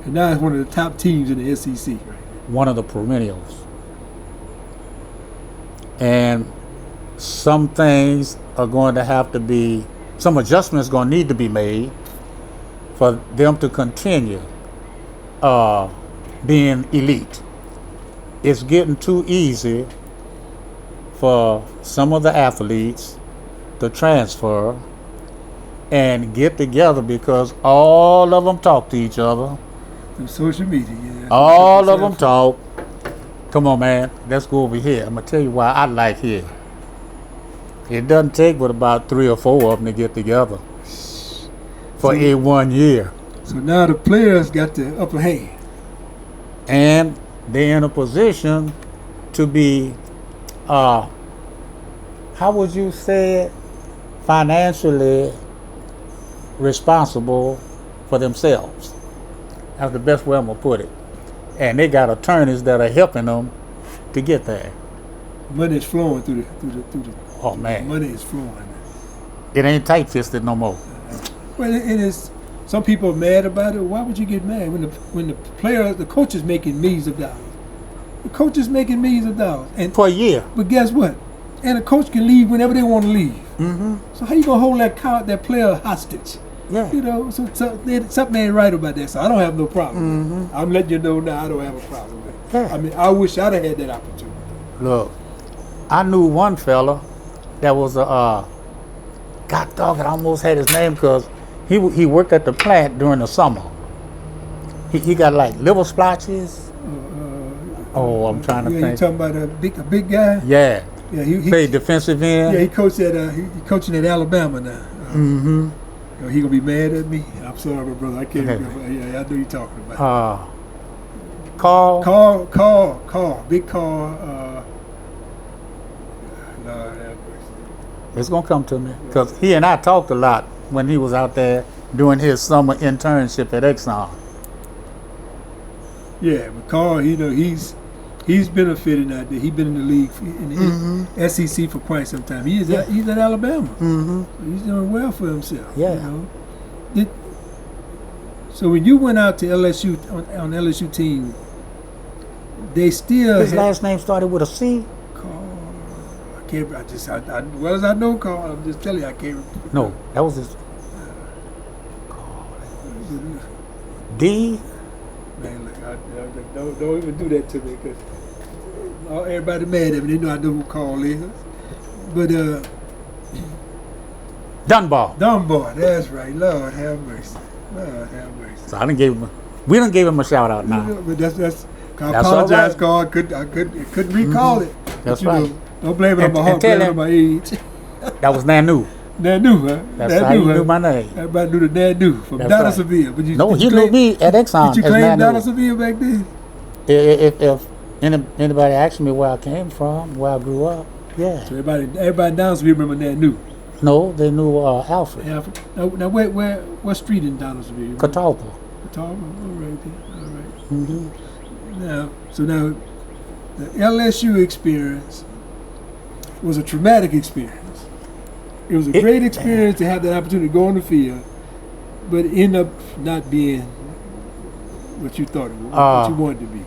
And now it's one of the top teams in the SEC. One of the perennials. And some things are going to have to be, some adjustments going to need to be made for them to continue being elite. It's getting too easy for some of the athletes to transfer and get together because all of them talk to each other. Through social media, yeah. All of them talk. Come on, man. Let's go over here. I'm going to tell you why I like here. It doesn't take but about 3 or 4 of them to get together for a 1 year. So now the players got the upper hand. And they're in a position to be, how would you say it, financially responsible for themselves. That's the best way I'm going to put it. And they got attorneys that are helping them to get there. Money is flowing through the. Oh, man. Money is flowing. It ain't tight-fisted no more. Well, it is. Some people are mad about it. Why would you get mad when the player, the coach is making millions of dollars? The coach is making millions of dollars, and For a year. but guess what? And a coach can leave whenever they want to leave. Mm-hmm. So how you gonna hold that player hostage? Yeah. You know, so something ain't right about that. So I don't have no problem. with it. I'm letting you know now I don't have a problem with it. Yeah. I mean, I wish I'd have had that opportunity. Look, I knew one fella that was a, God dog, I almost had his name because he worked at the plant during the summer. He got like liver splotches. I'm trying to Yeah, you think. talking about a big guy? Yeah, Yeah, he played defensive end. yeah, he coached at he coaching at Alabama now. Mm-hmm. He gonna be mad at me. I'm sorry, my brother. I can't remember. Yeah, I know you're talking about. Carl. Carl, big Carl. Lord have mercy. It's gonna come to me because he and I talked a lot when he was out there doing his summer internship at Exxon. Yeah, but Carl, you know, he's benefiting out there. He's been in the league in the SEC for quite some time. He's at Alabama. Mm-hmm. So he's doing well for himself. Yeah. You know? So when you went out to LSU on LSU team, they still His last name started with a C. Carl. I can't. Well as I know Carl, I'm just telling you I can't. No, that was his. D. Man, look, don't even do that to me because everybody mad at me. They know I know who Carl is. But Dunbar. Dunbar, that's right. Lord have mercy. Lord have mercy. So we done gave him a shout out now. But that's I That's apologize, all right. Carl. I couldn't recall it. That's But, right. Don't blame it on And- my and heart, tell blame it him- on my age. That was Nanu. Nanu, huh? That's how you knew my name. Everybody knew the Nanu from That's Donaldsonville. right. But you, No, did he you knew claim, me at Exxon Did you as claim Nanu. Donaldsonville back then? If anybody asks me where I came from, where I grew up, yeah. So everybody in Donaldsonville remember Nanu. No, they knew Alfred. Yeah. Now what street in Donaldsonville? Catawba. Catawba. All right then. All right. Mm-hmm. Now the LSU experience was a traumatic experience. It was a great experience to have that opportunity to go on the field, but it ended up not being what you thought it was, what you wanted to be.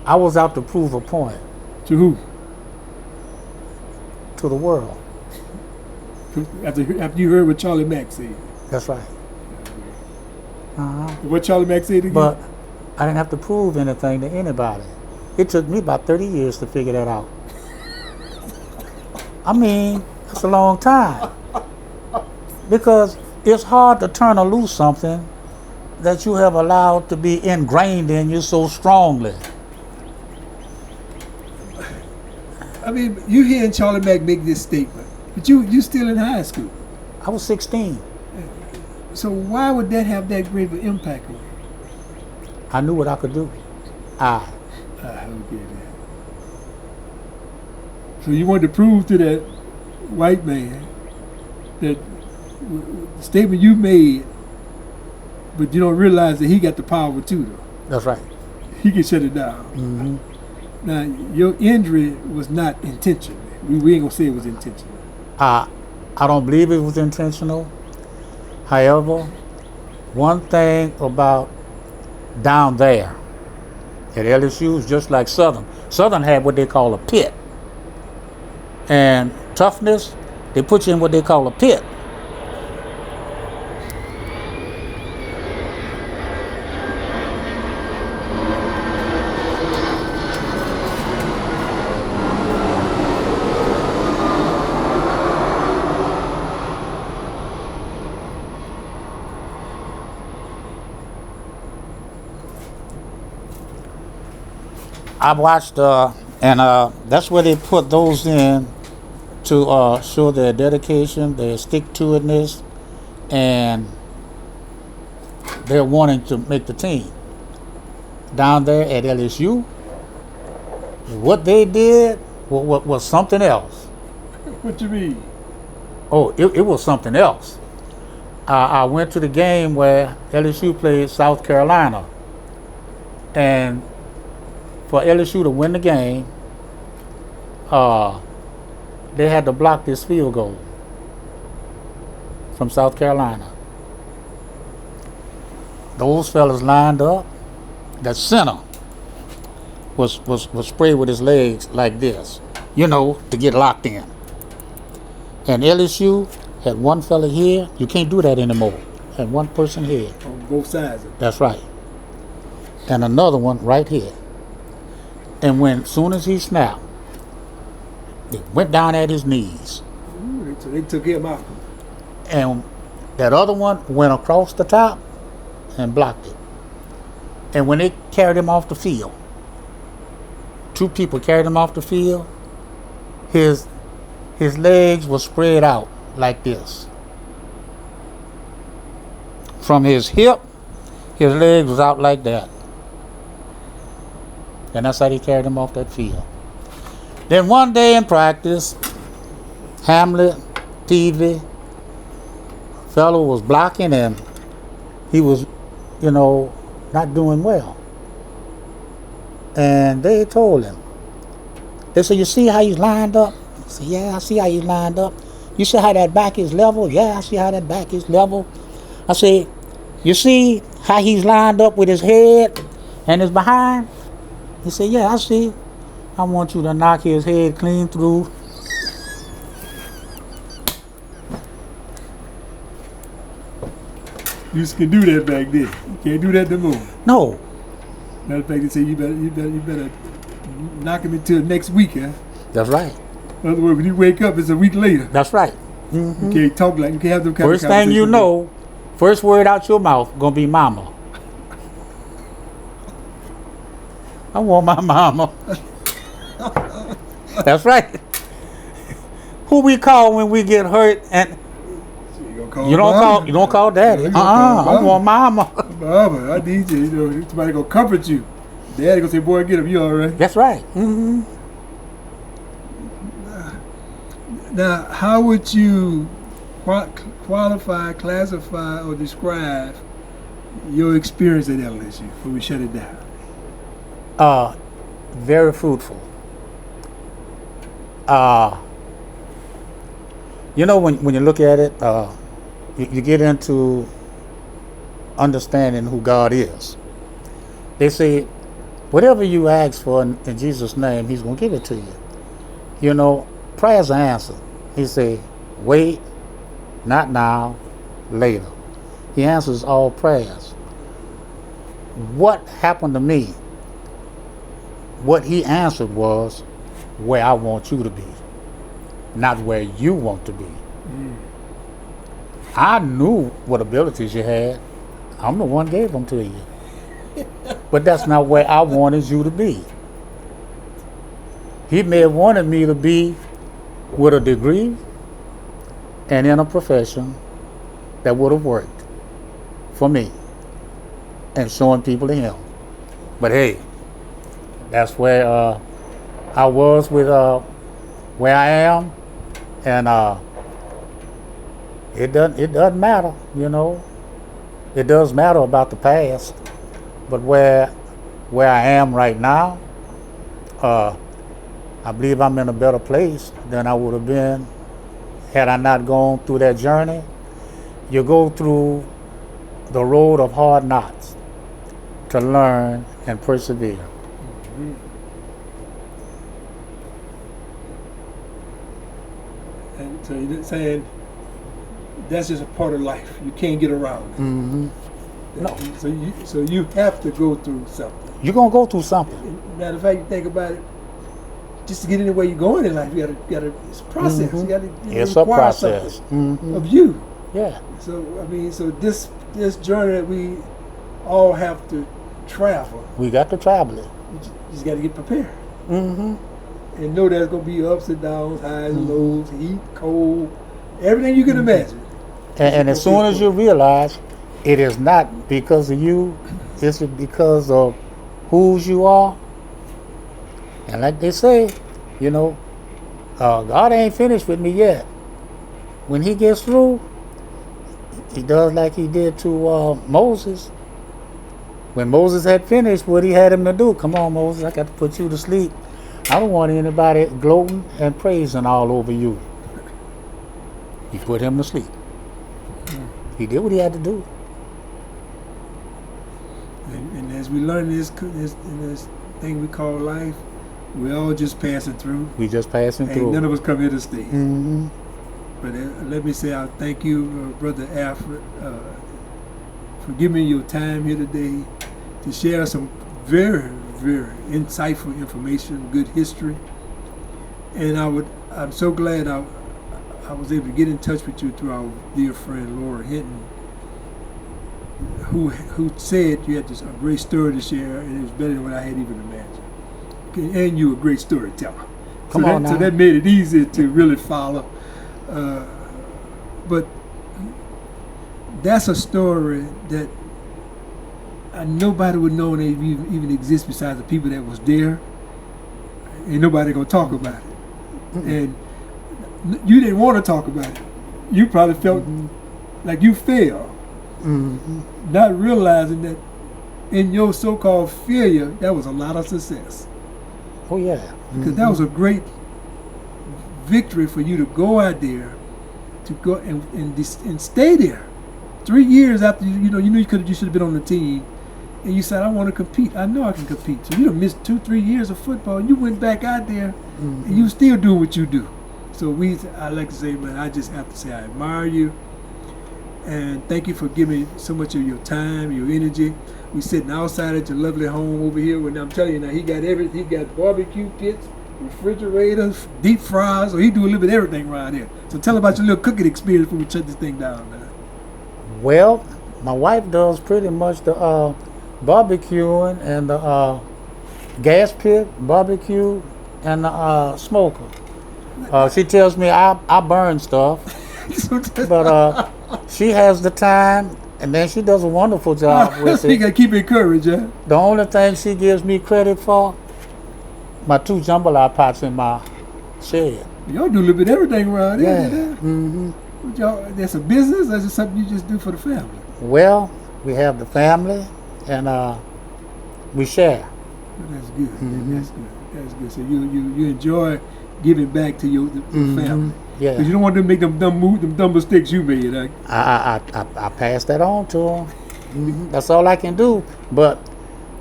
I was out to prove a point To who? to to the world. After you heard what Charlie Mack said. That's right. Uh-huh. What Charlie Mack said again? But I didn't have to prove anything to anybody. It took me about 30 years to figure that out. I mean, that's a long time. Because it's hard to turn or lose something that you have allowed to be ingrained in you so strongly. I mean, you hearing Charlie Mack make this statement, but you still in high school. I was 16. So why would that have that great of an impact on you? I knew what I could do. I don't get that. So you wanted to prove to that white man that the statement you made, but you don't realize that he got the power too, though. That's right. He can shut it down. Mm-hmm. Now, your injury was not intentional. We ain't gonna say it was intentional. I don't believe it was intentional. However, one thing about down there at LSU is just like Southern. Southern had what they call a pit. And toughness, they put you in what they call a pit. I watched, and that's where they put those in to show their dedication, their stick-to-itness, and their wanting to make the team. Down there at LSU, what they did was something else. What you mean? Oh, it was something else. I went to the game where LSU played South Carolina, and for LSU to win the game, they had to block this field goal from South Carolina. Those fellas lined up. The center was sprayed with his legs like this, to get locked in. And LSU had one fella here. You can't do that anymore. Had one person here. On both sides. That's right. And another one right here. And soon as he snapped, they went down at his knees. Ooh, so they took him out. And that other one went across the top and blocked it. And when they carried him off the field, two people carried him off the field, his legs were spread out like this. From his hip, his legs was out like that. And that's how they carried him off that field. Then one day in practice, Hamlet, Peavy, fellow was blocking and he was, not doing well. And they told him, they said, "You see how he's lined up?" He said, "Yeah, I see how he's lined up." "You see how that back is level?" "Yeah, I see how that back is level." I said, "You see how he's lined up with his head and his behind?" He said, "Yeah, I see. I want you to knock his head clean through." You used to do that back then. You can't do that no more. No. Matter of fact, they say you better knock him until next week, huh? That's right. In other words, when you wake up, it's a week later. That's right. Mm-hmm. You can't talk like you can't have them kind First of thing you conversations. know, first word out your mouth gonna be mama. I want my mama. That's right. Who we call when we get hurt and you don't call daddy. I want mama. Mama, I need you. Somebody gonna comfort you. Daddy gonna say, "Boy, get up. You all right?" That's right. Mm-hmm. Now, how would you qualify, classify, or describe your experience at LSU before we shut it down? Very fruitful. When you look at it, you get into understanding who God is. They say, whatever you ask for in Jesus' name, He's going to give it to you. prayers are answered. He say, wait, not now, later. He answers all prayers. What happened to me, what he answered was where I want you to be, not where you want to be. I knew what abilities you had. I'm the one gave them to you. But that's not where I wanted you to be. He may have wanted me to be with a degree and in a profession that would have worked for me and showing people to him. But hey, that's where I was with where I am, and it doesn't matter, you know. It does matter about the past, but where I am right now, I believe I'm in a better place than I would have been had I not gone through that journey. You go through the road of hard knocks to learn and persevere. Mm-hmm. And so you're saying that's just a part of life. You can't get around it. Mm-hmm. No. So you have to go through something. You're gonna go through something. Matter of fact, you think about it. Just to get anywhere you're going in life, you gotta. It's a process. Mm-hmm. You gotta. It's a process of you. Yeah. So I mean, so this journey that we all have to travel. We got to travel it. You just got to get prepared. Mm-hmm. And know there's gonna be ups and downs, highs and lows, heat, cold, everything you can imagine. And as soon as you realize it is not because of you, it's because of whose you are. And like they say, you know, God ain't finished with me yet. When he gets through, he does like he did to Moses. When Moses had finished what he had him to do, come on, Moses, I got to put you to sleep. I don't want anybody gloating and praising all over you. He put him to sleep. He did what he had to do. And as we learn this thing we call life, we're all just passing through. We just passing Ain't through. none of us come here to stay. Mm-hmm. But let me say, I thank you, Brother Alfred, for giving me your time here today to share some very, very insightful information, good history. And I'm so glad I was able to get in touch with you through our dear friend Laura Hinton, who said you had a great story to share, and it was better than what I had even imagined. And you a great storyteller. Come on now. So that made it easier to really follow. But that's a story that nobody would know it even exists besides the people that was there. Ain't nobody gonna talk about it. Mm-hmm. And you didn't want to talk about it. You probably felt like you failed, not realizing that in your so-called failure, that was a lot of success. Oh yeah, because that was a great victory for you to go out there, to go and stay there. 3 years after you knew you should have been on the team, and you said, I want to compete. I know I can compete. So you done missed 2-3 years of football. You went back out there, and you still doing what you do. So I like to say, man, I just have to say I admire you, and thank you for giving so much of your time, your energy. We sitting outside at your lovely home over here, and I'm telling you now, he got everything. He got barbecue pits, refrigerators, deep fries, so he do a little bit of everything around here. So tell about your little cooking experience before we shut this thing down, man. Well, my wife does pretty much the barbecuing and the gas pit, barbecue, and the smoker. She tells me I burn stuff, but she has the time, and then she does a wonderful job with it. You gotta keep encouraged, huh? The only thing she gives me credit for, my 2 jambalaya pots in my shed. Y'all do a little bit of everything around here. Yeah. Mm-hmm. That's a business, or is it something you just do for the family? Well, we have the family, and we share. Well, that's good. That's good. So you enjoy giving back to your family. Yeah. Because you don't want them to make them dumb mistakes you made. Like. I pass that on to them. That's all I can do. But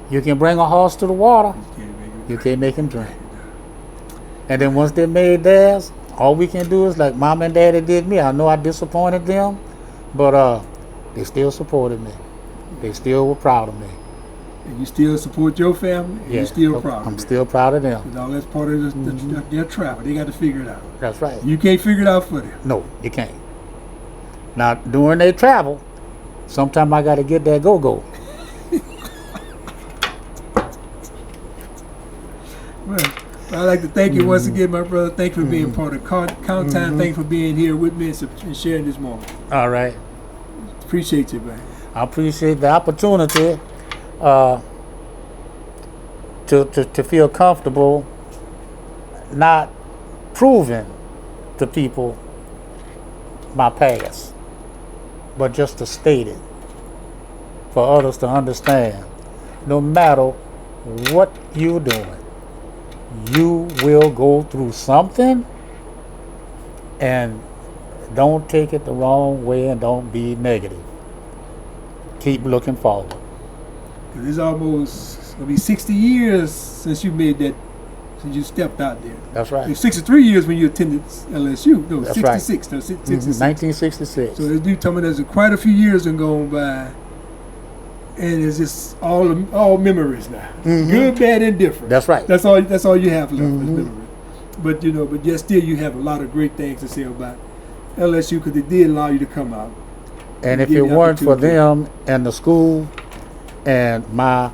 you can bring a horse to the water. You can't make him drink. And then once they made theirs, All we can do is like mom and daddy did me. I know I disappointed them, but they still supported me. They still were proud of me. And you still support your family, and you're still proud of I'm them. still proud of them. Because all that's part of their travel. They got to figure it out. That's right. You can't figure it out for them. No, you can't. Now, during their travel, sometimes I got to get that go-go. Well, I'd like to thank you once again, my brother. Thank you for being part of Count Time. Thank you for being here with me and sharing this moment. All right. Appreciate you, man. I appreciate the opportunity to feel comfortable not proving to people my past, but just to state it for others to understand. No matter what you're doing, you will go through something, and don't take it the wrong way and don't be negative. Keep looking forward. It's almost going to be 60 years since you made that, since you stepped out there. That's right. It's 63 years when you attended LSU. No, That's 66. right. No, 66. 1966. So this dude told me there's quite a few years have gone by, and it's just all memories now. Good, bad, and different. That's right. That's all you have left is memory. But but yet still you have a lot of great things to say about LSU because they did allow you to come out. And if it weren't for them and the school and my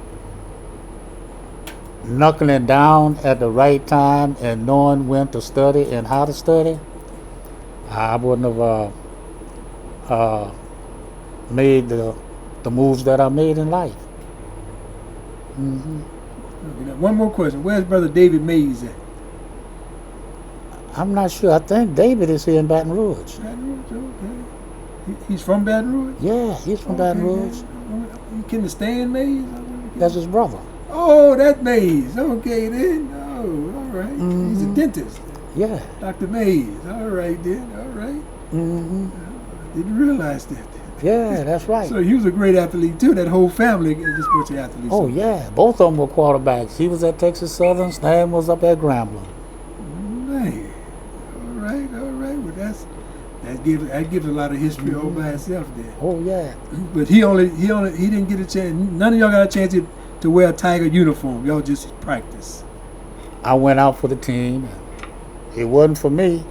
knuckling down at the right time and knowing when to study and how to study, I wouldn't have made the moves that I made in life. Okay, one more question. Where's Brother David Mays at? I'm not sure. I think David is here in Baton Rouge. Baton Rouge, okay. He's from Baton Rouge? Yeah, he's from Baton Rouge. You can stand Mays? That's his brother. Oh, that Mays. Okay then. Oh, all right. He's a dentist. Yeah. Dr. Mays. All right then. All right. Didn't realize that. Yeah, that's right. So he was a great athlete too. That whole family is a sports athlete. Oh yeah, both of them were quarterbacks. He was at Texas Southern. Stan was up at Grambling. Man. All right. Well, that gives a lot of history all by itself there. Oh yeah. But he didn't get a chance. None of y'all got a chance to wear a Tiger uniform. Y'all just practice. I went out for the team. It wasn't for me.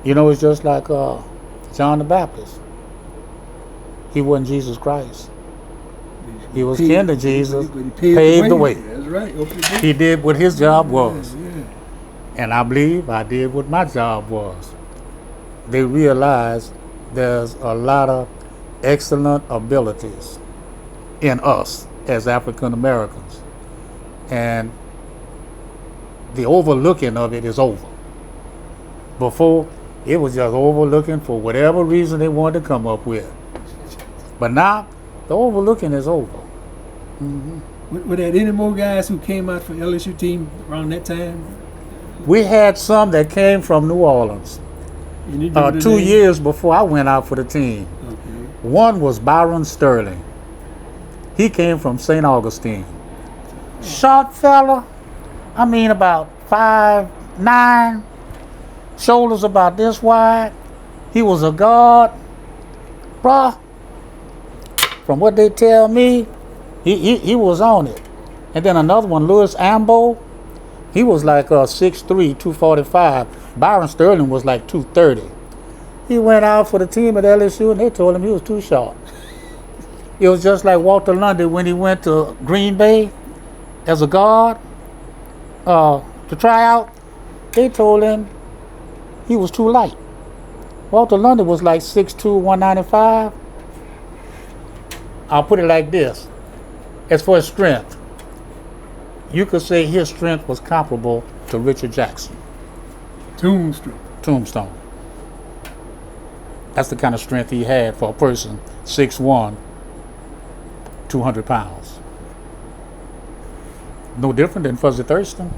It's just like John the Baptist. He wasn't Jesus Christ. He was kin to Jesus, but he paved the way. That's right. He did what his job was. Yeah. And I believe I did what my job was. They realized there's a lot of excellent abilities in us as African Americans. And the overlooking of it is over. Before, it was just overlooking for whatever reason they wanted to come up with. But now, the overlooking is over. Were there any more guys who came out for LSU team around that time? We had some that came from New Orleans. 2 years before I went out for the team. Okay. One was Byron Sterling. He came from St. Augustine. Short fella, about 5'9", shoulders about this wide. He was a guard. Bruh, from what they tell me, he was on it. And then another one, Louis Ambo, he was like 6'3", 245. Byron Sterling was like 230. He went out for the team at LSU and they told him he was too short. It was just like Walter London when he went to Green Bay as a guard to try out. They told him he was too light. Walter London was like 6'2", 195. I'll put it like this. As for his strength, you could say his strength was comparable to Richard Jackson. Tombstone. That's the kind of strength he had for a person 6'1", 200 pounds. No different than Fuzzy Thurston.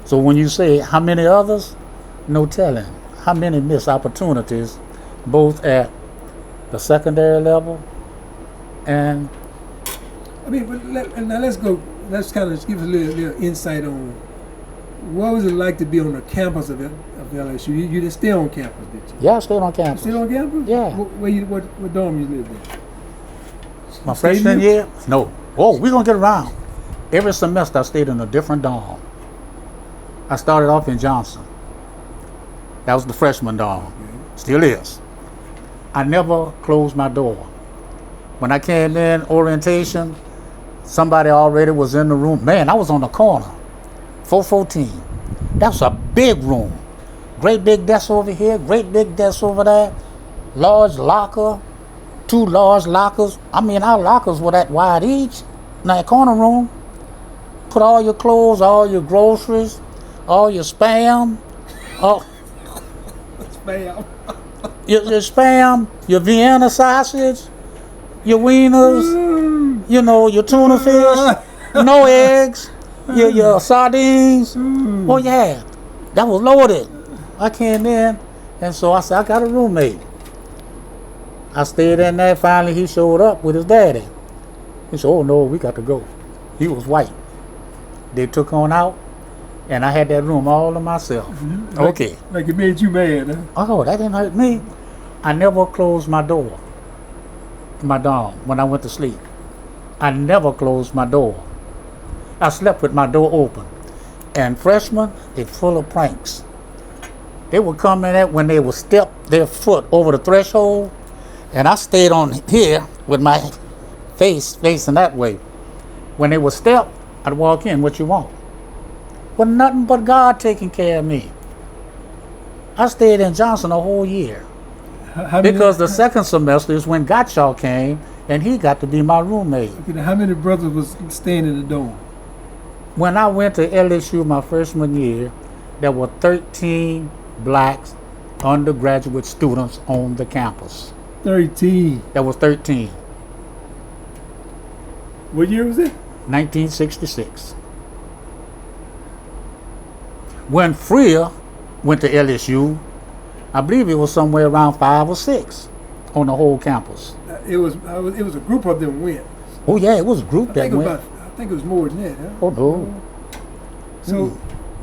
So when you say how many others, no telling. How many missed opportunities both at the secondary level and I mean, but now let's go. Let's kind of give us a little insight on what was it like to be on the campus of LSU. You didn't stay on campus, did you? Yeah, I stayed on campus. Still on campus? Yeah. What dorm you lived in? My freshman year? No. Oh, we're going to get around. Every semester I stayed in a different dorm. I started off in Johnson. That was the freshman dorm. Okay. Still is. I never closed my door. When I came in orientation, somebody already was in the room. Man, I was on the corner. 414. That's a big room. Great big desk over here, great big desk over there. Large locker, 2 large lockers. I mean, our lockers were that wide each. In that corner room, put all your clothes, all your groceries, all your spam, Spam. your spam, your Vienna sausage, your wieners, you know, your tuna fish, no eggs, your sardines. Oh yeah, that was loaded. I came in, and so I said, I got a roommate. I stayed in there. Finally, he showed up with his daddy. He said, oh no, we got to go. He was white. They took on out, and I had that room all to myself. Okay. Like it made you mad, huh? Oh, that didn't hurt me. I never closed my door, my dorm, when I went to sleep. I never closed my door. I slept with my door open. And freshmen, they're full of pranks. They would come in when they would step their foot over the threshold, and I stayed on here with my face facing that way. When they would step, I'd walk in, what you want? Well, nothing but God taking care of me. I stayed in Johnson a whole year. Because the second semester is when Gottschall came, and he got to be my roommate. Okay, how many brothers was staying in the dorm? When I went to LSU my freshman year, there were 13 blacks undergraduate students on the campus. 13. That was 13. What year was it? 1966. When Freer went to LSU, I believe it was somewhere around 5 or 6 on the whole campus. It was a group of them went. Oh yeah, it was a group that went. I think it was more than that. Huh? Oh no. So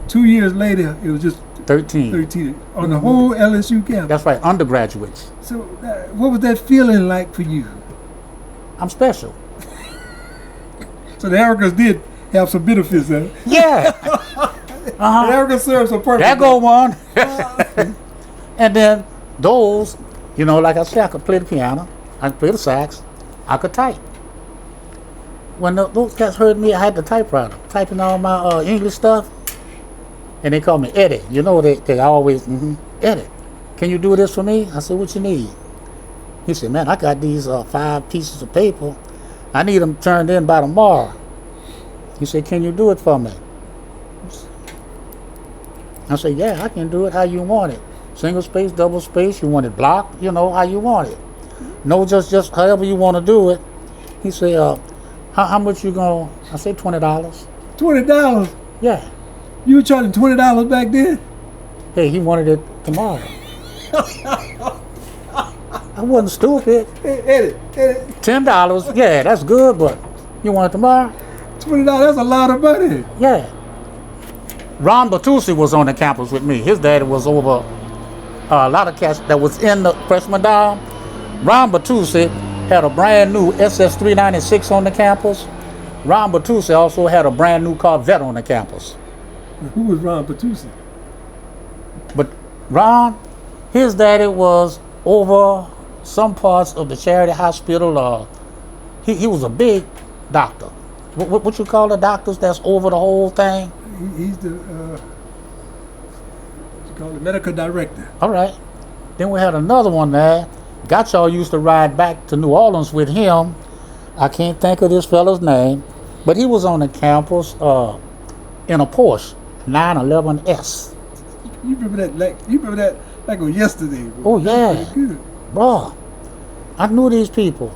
2 years later, it was just 13. 13 on the whole LSU campus. That's right, undergraduates. So what was that feeling like for you? I'm special. So the arrogance did have some benefits, huh? Yeah. The arrogance served some purpose. There go one. And then those, you know, like I said, I could play the piano, I could play the sax, I could type. When those cats heard me, I had the typewriter, typing all my English stuff, and they called me Eddie. You know, they always, Eddie, can you do this for me? I said, what you need? He said, man, I got these 5 pieces of paper. I need them turned in by tomorrow. He said, can you do it for me? I said, yeah, I can do it how you want it. Single space, double space, you want it blocked, you know, how you want it. No, just however you want to do it. He said, how much you gonna? I said, $20. $20? Yeah. You were charging $20 back then? Hey, he wanted it tomorrow. I wasn't stupid. Hey, Eddie. $10, yeah, that's good, but you want it tomorrow? $20, that's a lot of money. Yeah. Ron Bertucci was on the campus with me. His daddy was over a lot of cats that was in the freshman dorm. Ron Bertucci had a brand new SS-396 on the campus. Ron Bertucci also had a brand new Corvette on the campus. Who was Ron Bertucci? But Ron, his daddy was over some parts of the charity hospital. He was a big doctor. What you call the doctors that's over the whole thing? He's the what you call it, medical director. All right. Then we had another one there. Gottschall used to ride back to New Orleans with him. I can't think of this fella's name, but he was on the campus in a Porsche 911S. You remember that like it was yesterday. Bro. Oh yeah, good. Bro. I knew these people.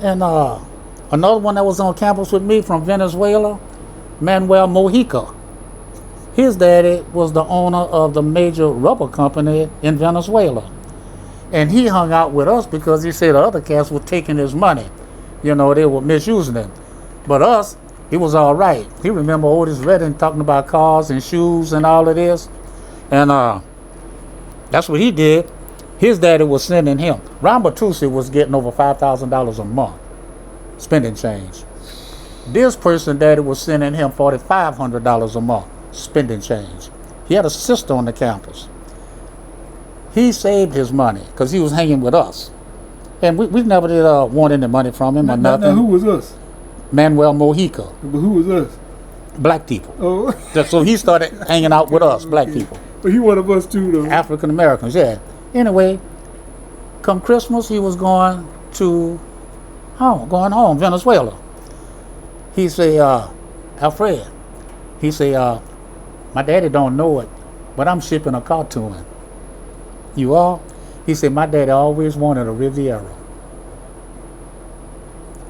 And another one that was on campus with me from Venezuela, Manuel Mojica. His daddy was the owner of the major rubber company in Venezuela. And he hung out with us because he said the other cats were taking his money. You know, they were misusing it. But us, it was all right. He remember Otis Redding talking about cars and shoes and all of this. And that's what he did. His daddy was sending him. Ron Bertucci was getting over $5,000 a month, spending change. This person daddy was sending him $4,500 a month, spending change. He had a sister on the campus. He saved his money because he was hanging with us. And we never did want any money from him or nothing. Now, who was us? Manuel Mojica. But who was us? Black people. Oh. So he started hanging out with us, black people. But he one of us too, though. African Americans, yeah. Anyway, come Christmas, he was going home, Venezuela. He say, Alfred, he say, my daddy don't know it, but I'm shipping a car to him. You are? He said, my daddy always wanted a Riviera.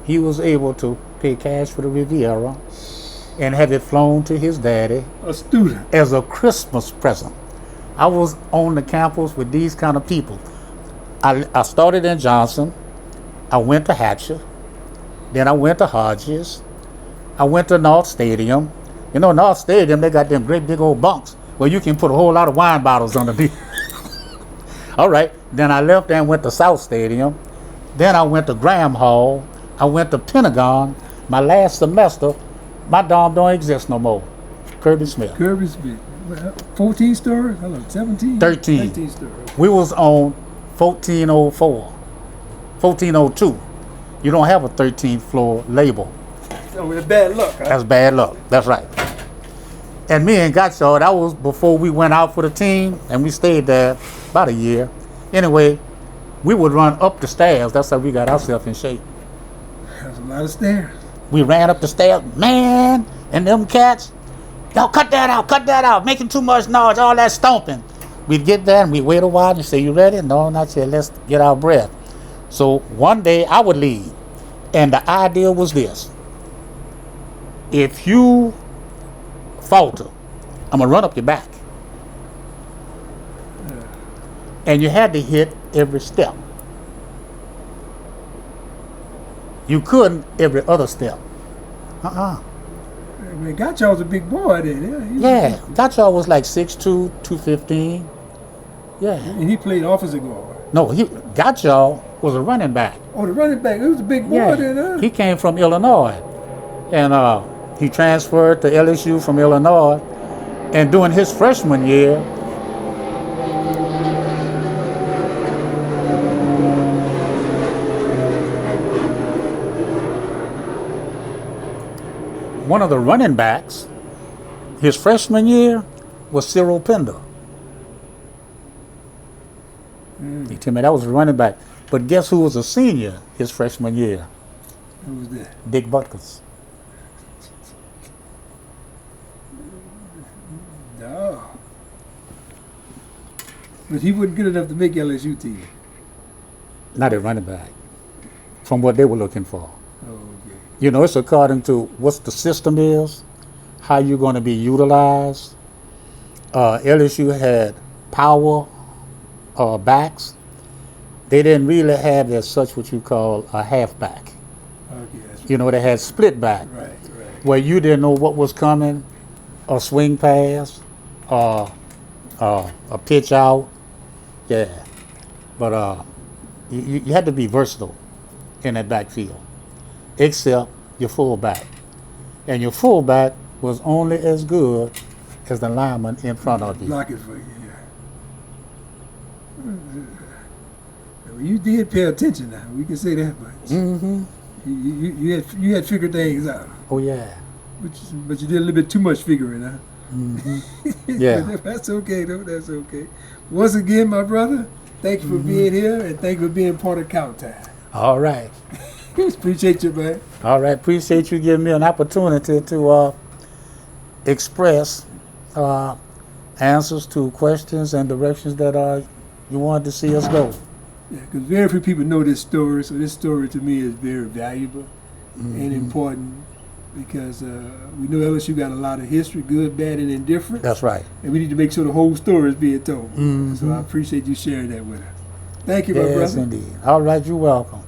He was able to pay cash for the Riviera and have it flown to his daddy. A student. As a Christmas present. I was on the campus with these kind of people. I started in Johnson. I went to Hatcher. Then I went to Hodges. I went to North Stadium. You know, North Stadium, they got them great big old bunks where you can put a whole lot of wine bottles underneath. All right. Then I left and went to South Stadium. Then I went to Graham Hall. I went to Pentagon. My last semester, my dorm don't exist no more. Kirby Smith. Kirby Smith. 14 stories? Hello, 17? 13. 13 stories. We was on 1404, 1402. You don't have a 13th floor label. Oh, that's bad luck. Huh? That's bad luck. That's right. And me and Gottschall, that was before we went out for the team, and we stayed there about a year. Anyway, we would run up the stairs. That's how we got ourselves in shape. That's a lot of stairs. We ran up the stairs, man, and them cats, yo, cut that out, making too much noise, all that stomping. We'd get there and we'd wait a while and say, you ready? No, not yet, let's get our breath. So one day I would lead, and the idea was this. If you falter, I'm gonna run up your back. And you had to hit every step. You couldn't every other step. Man, Gottschall was a big boy then. Yeah, Gottschall was like 6'2", 215. Yeah. And he played offensive guard. No, Gottschall was a running back. Oh, the running back. He was a big boy Yeah. then, huh? He came from Illinois. And he transferred to LSU from Illinois. And during his freshman year, one of the running backs, his freshman year, was Cyril Pender. He told me that was a running back. But guess who was a senior his freshman year? Who was that? Dick Butkus. No. But he wasn't good enough to make LSU team. Not a running back. From what they were looking for. Oh, okay. You know, it's according to what the system is, how you're going to be utilized. LSU had power backs. They didn't really have as such what you call a halfback. Okay, that's You know, they had split back, right. where you didn't know what was coming, a swing pass, a pitch out. Yeah. But you had to be versatile in that backfield, except your fullback. And your fullback was only as good as the lineman in front of you. Block it for you, yeah. Well, you did pay attention now. We can say that much. Mm-hmm. You had figured things out. Oh, yeah. But you did a little bit too much figuring, huh? Mm-hmm. Yeah. But that's okay, though. That's okay. Once again, my brother, thank you for being here, and thank you for being part of Count Time. All right. Appreciate you, man. All right. Appreciate you giving me an opportunity to express answers to questions and directions that you wanted to see us go. Yeah, because very few people know this story, so this story to me is very valuable and important because we know LSU got a lot of history, good, bad, and indifferent. That's right. And we need to make sure the whole story is being told. Mm-hmm. So I appreciate you sharing that with us. Thank you, my brother. Yes, indeed. All right. You're welcome.